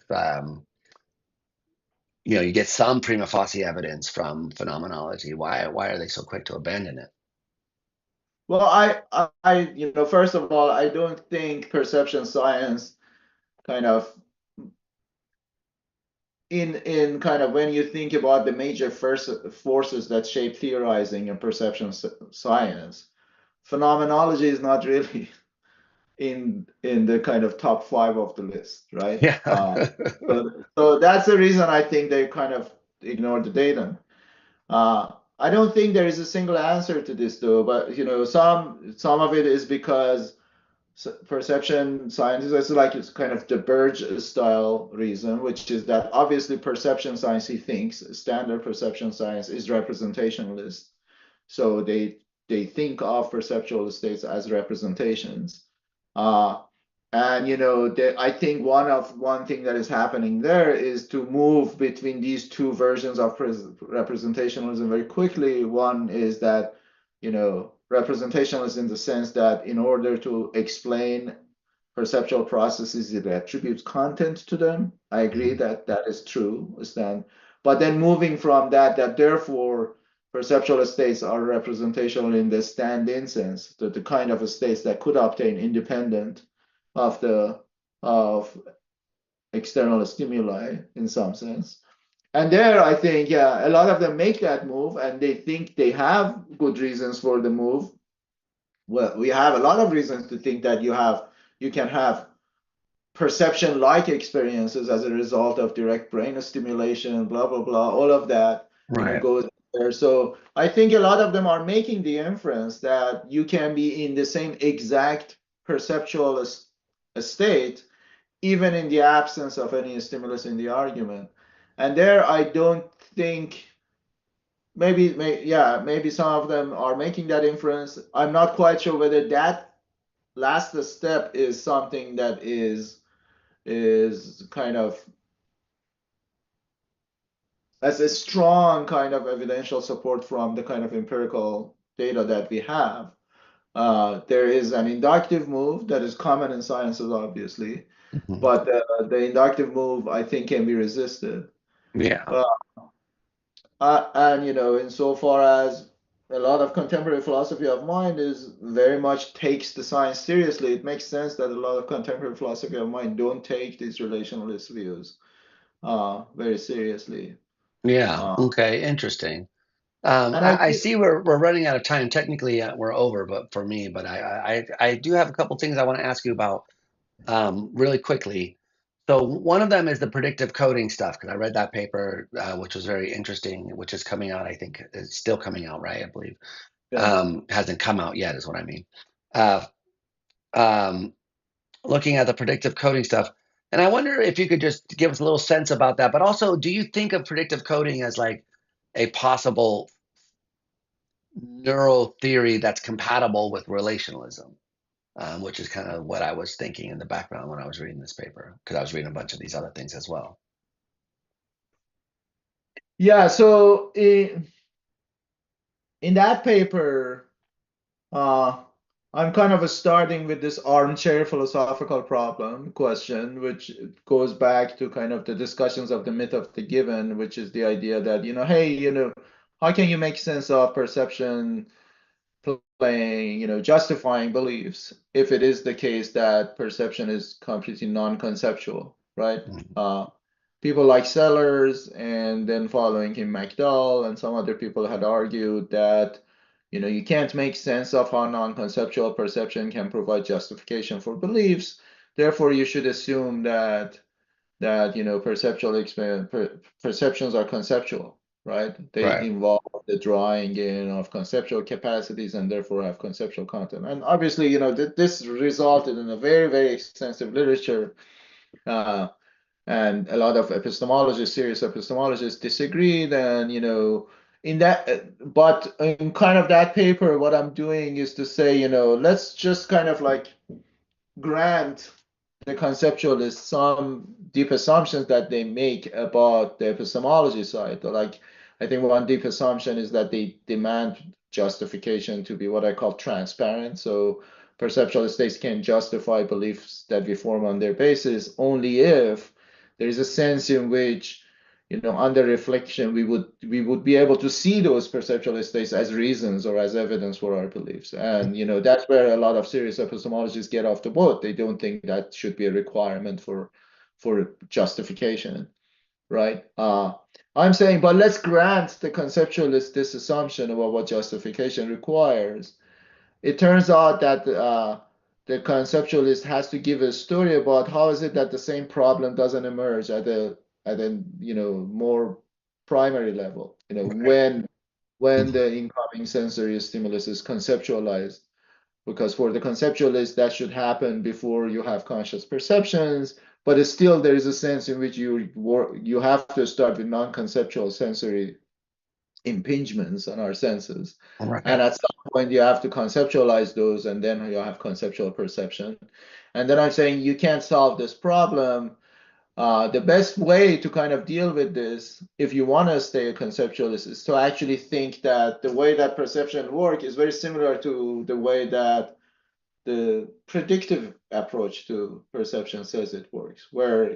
you get some prima facie evidence from phenomenology, why are they so quick to abandon it? well, first of all, I don't think perception science kind of in kind of when you think about the major first forces that shape theorizing and perception science, phenomenology is not really in the kind of top five of the list, right? Yeah. So that's the reason I think they kind of ignore the data. I don't think there is a single answer to this though, but some of it is because perception science is like it's kind of the Burge style reason, which is that obviously perception science, he thinks standard perception science is representationalist. So they think of perceptual states as representations. Uh, and I think one thing that is happening there is to move between these two versions of representationalism very quickly. One is that representationalist in the sense that in order to explain perceptual processes, it attributes content to them. I agree that that is true. But then moving from that therefore perceptual states are representational in the stand-in sense, the kind of states that could obtain independent of the of external stimuli in some sense. And there, I think, yeah, a lot of them make that move, and they think they have good reasons for the move. Well, we have a lot of reasons to think that you can have perception-like experiences as a result of direct brain stimulation, blah blah blah. All of that, Right. goes there. So I think a lot of them are making the inference that you can be in the same exact perceptual state even in the absence of any stimulus in the argument. And there, I don't think maybe some of them are making that inference. I'm not quite sure whether that last step is something that is kind of as a strong kind of evidential support from the kind of empirical data that we have. There is an inductive move that is common in sciences, obviously, Mhm. but the inductive move, I think, can be resisted. Yeah. Uh, and insofar as a lot of contemporary philosophy of mind is very much takes the science seriously, it makes sense that a lot of contemporary philosophy of mind don't take these relationalist views very seriously. Yeah. Uh, Okay. Interesting. And I I think, see we're running out of time. Technically, we're over, but for me, but I do have a couple things I want to ask you about really quickly. So one of them is the predictive coding stuff because I read that paper, which was very interesting, which is coming out. I think it's still coming out, right? I believe yeah. hasn't come out yet, is what I mean. Uh, um, Looking at the predictive coding stuff, and I wonder if you could just give us a little sense about that. But also, do you think of predictive coding as like a possible neural theory that's compatible with relationalism, which is kind of what I was thinking in the background when I was reading this paper, because I was reading a bunch of these other things as well. Yeah, so in that paper, uh, I'm kind of starting with this armchair philosophical problem question, which goes back to kind of the discussions of the myth of the given, which is the idea that, hey, how can you make sense of perception playing, justifying beliefs if it is the case that perception is completely non-conceptual, right? Mhm. Uh, People like Sellers and then following him McDowell and some other people had argued that you can't make sense of how non-conceptual perception can provide justification for beliefs. Therefore, you should assume that perceptions are conceptual, right? They Right. involve the drawing in of conceptual capacities and therefore have conceptual content. And obviously, this resulted in a very, very extensive literature. Uh, and a lot of epistemologists, serious epistemologists, disagreed. And but in kind of that paper, what I'm doing is to say, let's just kind of like grant the conceptualists some deep assumptions that they make about the epistemology side. Like, I think one deep assumption is that they demand justification to be what I call transparent. So perceptual states can justify beliefs that we form on their basis only if there is a sense in which under reflection we would be able to see those perceptual states as reasons or as evidence for our beliefs. And that's where a lot of serious epistemologists get off the boat. They don't think that should be a requirement for justification, right? I'm saying, but let's grant the conceptualist this assumption about what justification requires. It turns out that the conceptualist has to give a story about how is it that the same problem doesn't emerge at a more primary level. Right. When Mhm. the incoming sensory stimulus is conceptualized, because for the conceptualist that should happen before you have conscious perceptions, but still there is a sense in which you have to start with non-conceptual sensory impingements on our senses. And Right. at some point, you have to conceptualize those, and then you have conceptual perception. And then I'm saying you can't solve this problem. The best way to kind of deal with this, if you want to stay a conceptualist, is to actually think that the way that perception works is very similar to the way that the predictive approach to perception says it works, where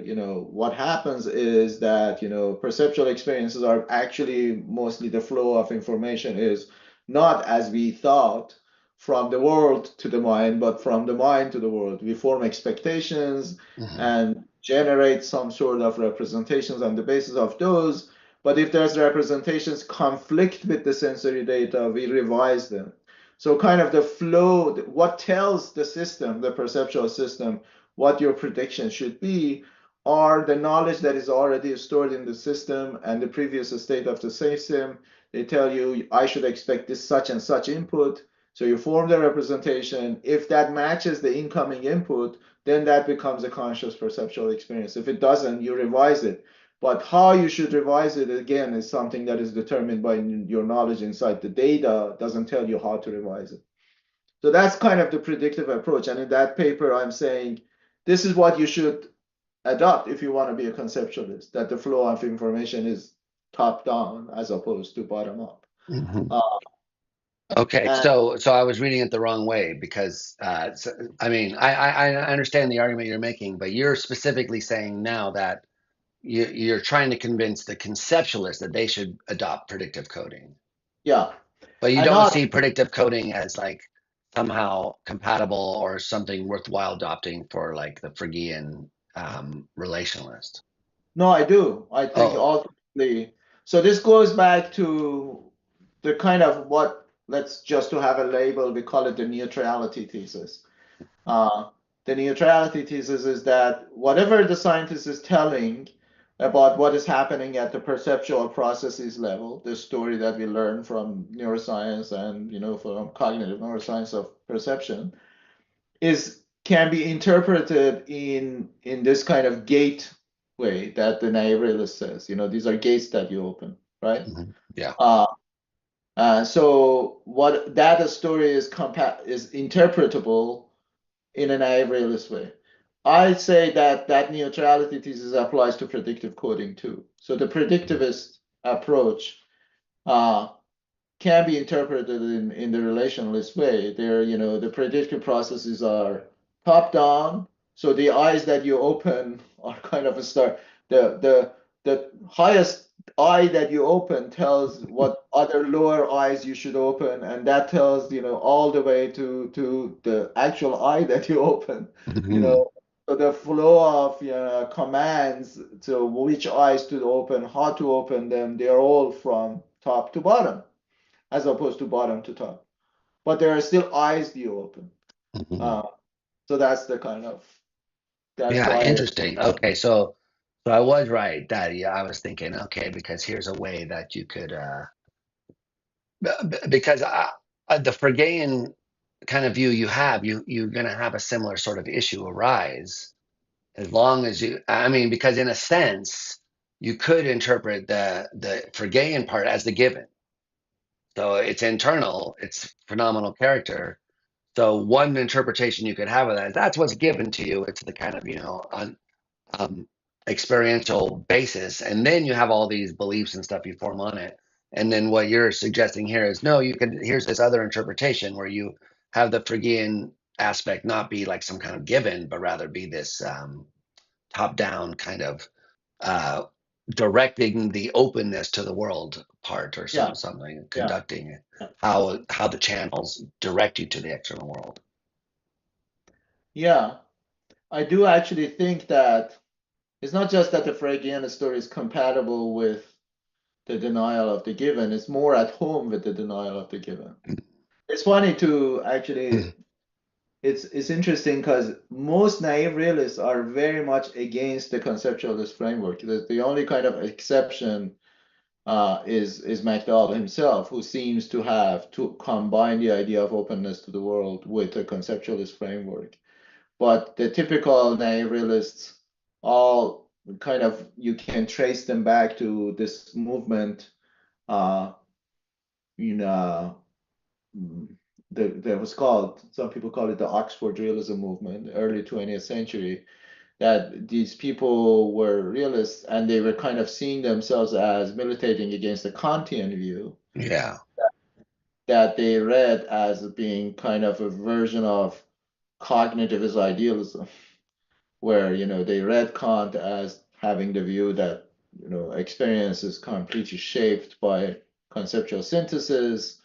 what happens is that perceptual experiences are actually mostly the flow of information is not as we thought from the world to the mind, but from the mind to the world. We form expectations Mhm. and generate some sort of representations on the basis of those. But if there's representations conflict with the sensory data, we revise them. So kind of the flow, what tells the system, the perceptual system, what your prediction should be, are the knowledge that is already stored in the system and the previous state of the system. They tell you, I should expect this such and such input. So you form the representation. If that matches the incoming input, then that becomes a conscious perceptual experience. If it doesn't, you revise it. But how you should revise it again is something that is determined by your knowledge inside the data, doesn't tell you how to revise it. So that's kind of the predictive approach. And in that paper, I'm saying this is what you should adopt if you want to be a conceptualist, that the flow of information is top down as opposed to bottom up. Mhm. Uh, Okay, and so I was reading it the wrong way because I mean I understand the argument you're making, but you're specifically saying now that you're trying to convince the conceptualists that they should adopt predictive coding, yeah, but you and don't not, see predictive coding as like somehow compatible or something worthwhile adopting for like the Fragian relationalist. no, I do. I think Oh, ultimately, so this goes back to the kind of what, let's just to have a label, we call it the neutrality thesis. Uh, the neutrality thesis is that whatever the scientist is telling about what is happening at the perceptual processes level, the story that we learn from neuroscience and from cognitive neuroscience of perception, is can be interpreted in this kind of gate way that the naive realist says. These are gates that you open, right? Yeah. Uh, so what that story is interpretable in an naive realist way. I say that that neutrality thesis applies to predictive coding too. So the predictivist approach uh, can be interpreted in the relationalist way. The predictive processes are top down. So the eyes that you open are kind of a start. The highest eye that you open tells what other lower eyes you should open, and that tells, all the way to the actual eye that you open, you Mhm. know. So the flow of commands to which eyes to open, how to open them, they are all from top to bottom as opposed to bottom to top. But there are still eyes you open. Mhm. Uh, so that's the kind of that's Yeah, why. interesting. Okay, so I was right that yeah, I was thinking, okay, because here's a way that you could because the Freudian kind of view you have, you're going to have a similar sort of issue arise as long as you, I mean, because in a sense, you could interpret the Freudian part as the given. So it's internal, it's phenomenal character. So one interpretation you could have of that is that's what's given to you. It's the kind of, um, experiential basis, and then you have all these beliefs and stuff you form on it. And then what you're suggesting here is no, you can. Here's this other interpretation where you have the Phrygian aspect not be like some kind of given, but rather be this top-down kind of uh, directing the openness to the world part, or Yeah, something, yeah, conducting yeah. how the channels direct you to the external world. Yeah. I do actually think that it's not just that the Fragian story is compatible with the denial of the given, it's more at home with the denial of the given. It's funny to actually, it's interesting because most naive realists are very much against the conceptualist framework. The only kind of exception is MacDowell himself, who seems to have to combine the idea of openness to the world with a conceptualist framework. But the typical naive realists, all kind of, you can trace them back to this movement uh, in that was called, some people call it the Oxford realism movement, early 20th century, that these people were realists and they were kind of seeing themselves as militating against the Kantian view Yeah. that they read as being kind of a version of cognitivist idealism, where they read Kant as having the view that experience is completely shaped by conceptual synthesis,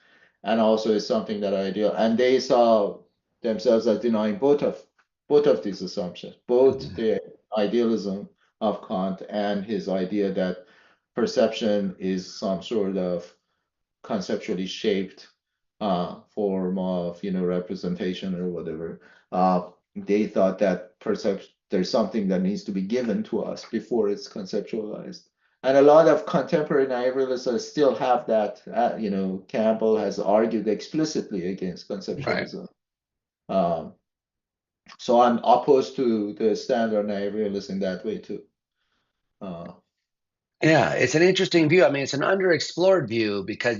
and also is something that ideal, and they saw themselves as denying both of these assumptions, both Mhm. the idealism of Kant and his idea that perception is some sort of conceptually shaped form of representation or whatever. They thought that perception, there's something that needs to be given to us before it's conceptualized. And a lot of contemporary naive still have that. Campbell has argued explicitly against Right. conceptualism. Um, so I'm opposed to the standard naive realist in that way too. Uh, Yeah, it's an interesting view. I mean, it's an underexplored view because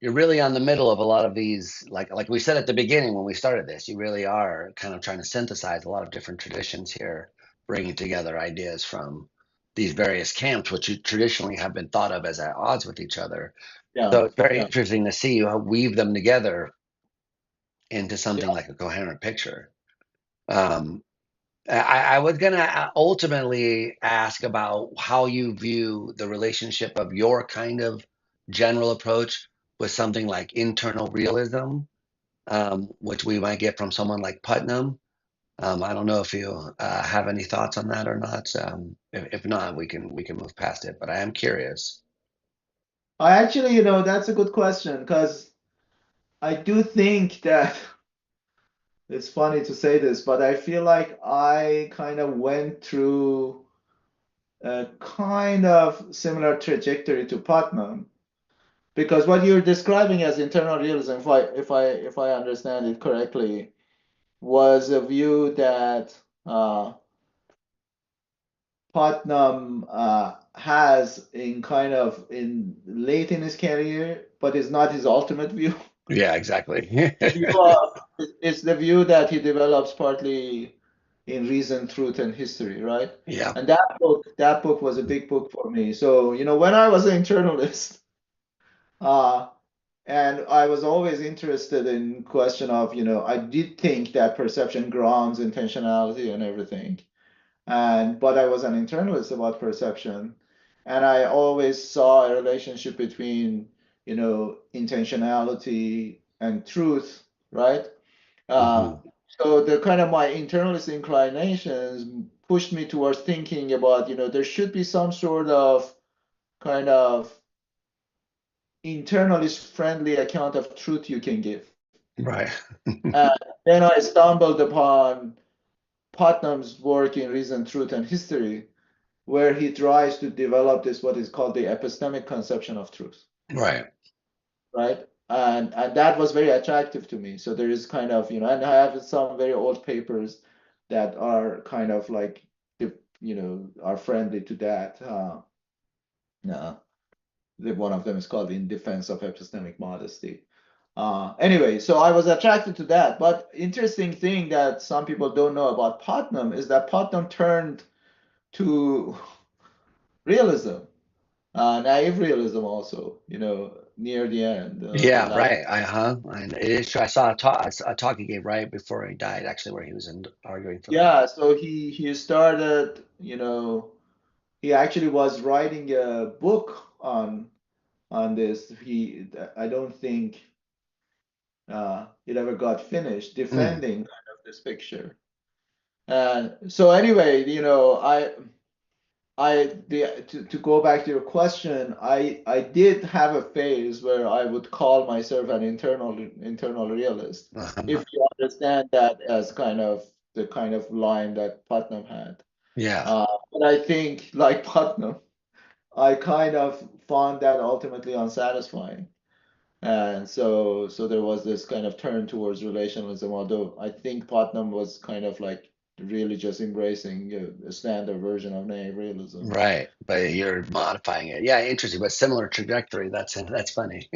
you're really on the middle of a lot of these, like we said at the beginning when we started this, you really are kind of trying to synthesize a lot of different traditions here, bringing together ideas from these various camps, which you traditionally have been thought of as at odds with each other. yeah, So it's very yeah, interesting to see you weave them together into yeah, something like a coherent picture. Um, I was going to ultimately ask about how you view the relationship of your kind of general approach with something like internal realism, which we might get from someone like Putnam. I don't know if you have any thoughts on that or not. If not, we can move past it. But I am curious. I actually, that's a good question because I do think that it's funny to say this, but I feel like I kind of went through a kind of similar trajectory to Putnam because what you're describing as internal realism, if I understand it correctly, was a view that Putnam has in kind of in late in his career, but is not his ultimate view. Yeah, exactly. View of, it's the view that he develops partly in Reason, Truth, and History, right? Yeah. And that book was a big book for me. So, when I was an internalist, uh, and I was always interested in question of, I did think that perception grounds intentionality and everything. But I was an internalist about perception, and I always saw a relationship between, intentionality and truth, right? Uh, Hmm. so the kind of my internalist inclinations pushed me towards thinking about, there should be some sort of kind of internalist friendly account of truth you can give. Right. And then I stumbled upon Putnam's work in Reason, Truth, and History, where he tries to develop this what is called the epistemic conception of truth, Right. right? And that was very attractive to me. So there is kind of, and I have some very old papers that are kind of like, are friendly to that. Uh, one of them is called In Defense of Epistemic Modesty. Anyway, so I was attracted to that. But interesting thing that some people don't know about Putnam is that Putnam turned to realism, naive realism also, near the end, the Yeah, last. right. And it is true. I saw a talk he gave right before he died, actually, where he was arguing for that. Yeah, so he started, he actually was writing a book on this. I don't think it ever got finished Mm. defending kind of this picture. And so anyway, to go back to your question, I did have a phase where I would call myself an internal realist, Uh-huh. if you understand that as kind of the kind of line that Putnam had. Yeah. But I think, like Putnam, I kind of found that ultimately unsatisfying. And so there was this kind of turn towards relationalism, although I think Putnam was kind of like really just embracing a standard version of naive realism. Right. But you're modifying it. Yeah, interesting, but similar trajectory. That's funny.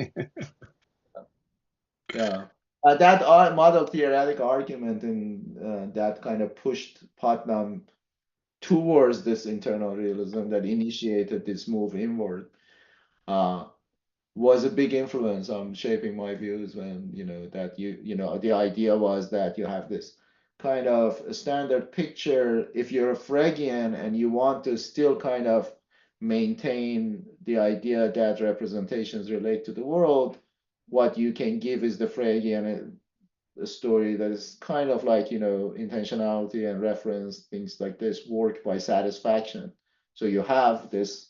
Yeah. That model theoretic argument and that kind of pushed Putnam towards this internal realism that initiated this move inward. Uh, was a big influence on shaping my views when that the idea was that you have this kind of a standard picture if you're a Fragian and you want to still kind of maintain the idea that representations relate to the world, what you can give is the Fragian a story that is kind of like intentionality and reference things like this work by satisfaction. So you have this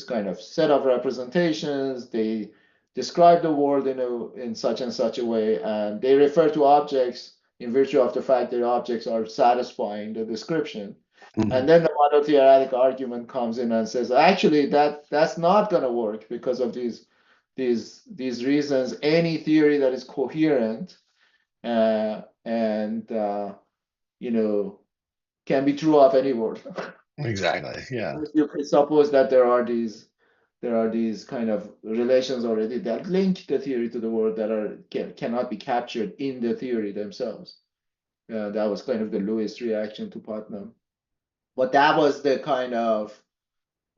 kind of set of representations. They describe the world in such and such a way, and they refer to objects in virtue of the fact that objects are satisfying the description. Mhm. And then the model theoretic argument comes in and says, actually, that's not going to work because of these reasons. Any theory that is coherent and you know can be true of any world. Exactly. Yeah. You could suppose that there are these kind of relations already that link the theory to the world that cannot be captured in the theory themselves. That was kind of the Lewis reaction to Putnam. But that was the kind of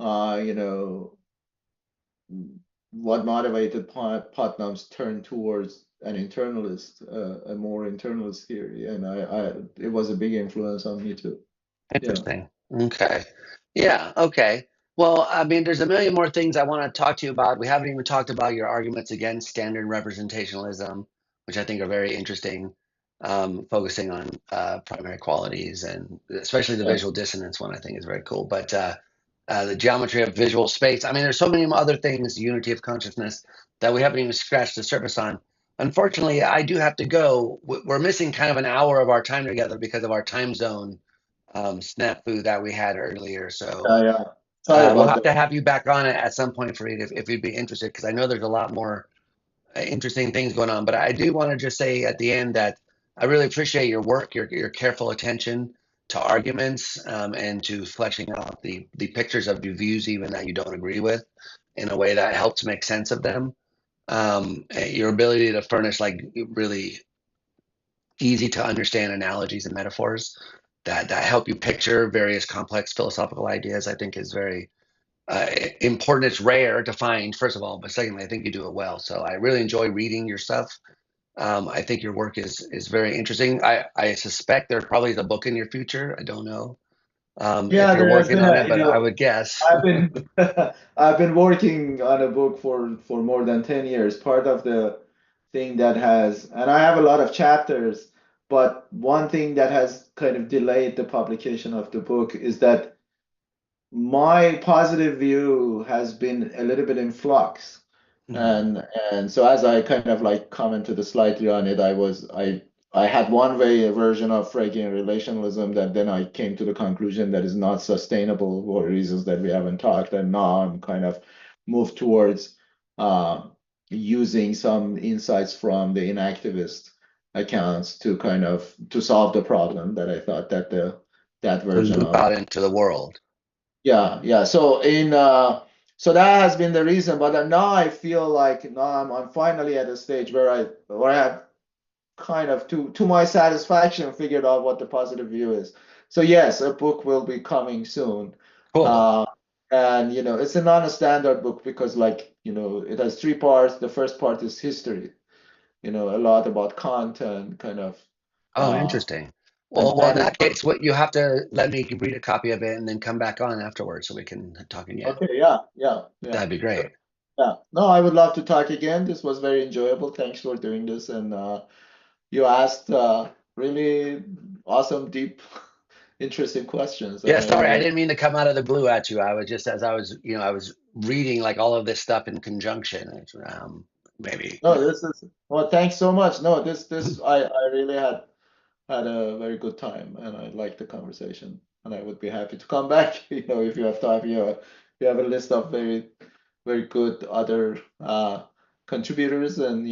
uh, you know what motivated Putnam's turn towards an internalist, a more internalist theory, and it was a big influence on me too. Yeah. Interesting. Okay. Yeah. Okay. Well, I mean, there's a million more things I want to talk to you about. We haven't even talked about your arguments against standard representationalism, which I think are very interesting, focusing on primary qualities and especially the Yeah. visual dissonance one. I think is very cool. But the geometry of visual space. I mean, there's so many other things, unity of consciousness, that we haven't even scratched the surface on. Unfortunately, I do have to go. We're missing kind of an hour of our time together because of our time zone snafu that we had earlier. So Yeah. Sorry we'll about have that. to have you back on it at some point, Farid, if you'd be interested, because I know there's a lot more interesting things going on. But I do want to just say at the end that I really appreciate your work, your careful attention to arguments, and to fleshing out the pictures of your views, even that you don't agree with, in a way that helps make sense of them. Your ability to furnish like really easy to understand analogies and metaphors that help you picture various complex philosophical ideas, I think is very uh, important. It's rare to find, first of all, but secondly, I think you do it well. So I really enjoy reading your stuff. I think your work is very interesting. I suspect there probably is a book in your future. I don't know if Yeah, you're there has working been on a, it, but I would guess. I've been I've been working on a book for more than 10 years. Part of the thing that has, and I have a lot of chapters, but one thing that has kind of delayed the publication of the book is that my positive view has been a little bit in flux. Mhm. And so as I kind of like commented slightly on it, I had one way a version of Fragian relationalism that then I came to the conclusion that is not sustainable for reasons that we haven't talked. And now I'm kind of moved towards uh, using some insights from the inactivist accounts to kind of to solve the problem that I thought that that To version loop of out into the world. yeah. So so that has been the reason. But now I feel like now I'm finally at a stage where I have kind of to my satisfaction figured out what the positive view is. So yes, a book will be coming soon. Cool. Uh, and it's a non-standard book because it has three parts. The first part is history, a lot about Kant and kind of Oh, uh, interesting. and Well, in then that case, what you have to let me read a copy of it and then come back on afterwards so we can talk again. okay, yeah. That'd be Sure. great. Yeah. No, I would love to talk again. This was very enjoyable. Thanks for doing this. And you asked really awesome, deep, interesting questions, and Yeah, I sorry, I really didn't mean to come out of the blue at you. I was just as I was, I was reading like all of this stuff in conjunction. Maybe, no, this is well, thanks so much. No, this I really had a very good time, and I liked the conversation, and I would be happy to come back. If you have time, you have a list of very good other contributors, and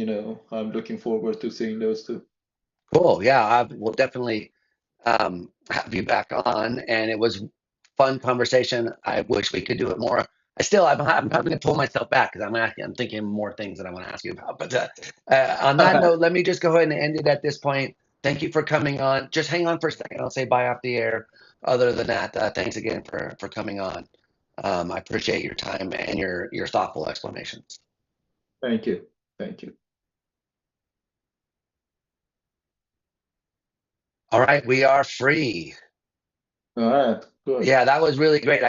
I'm looking forward to seeing those too. cool. Yeah, I will definitely have you back on. And it was fun conversation. I wish we could do it more. I'm having to pull myself back because I'm thinking more things that I want to ask you about. But on that note, let me just go ahead and end it at this point. Thank you for coming on. Just hang on for a second. I'll say bye off the air. Other than that, thanks again for coming on. I appreciate your time and your thoughtful explanations. Thank you. Thank you. All right, we are free. All right, good. Yeah, that was really great.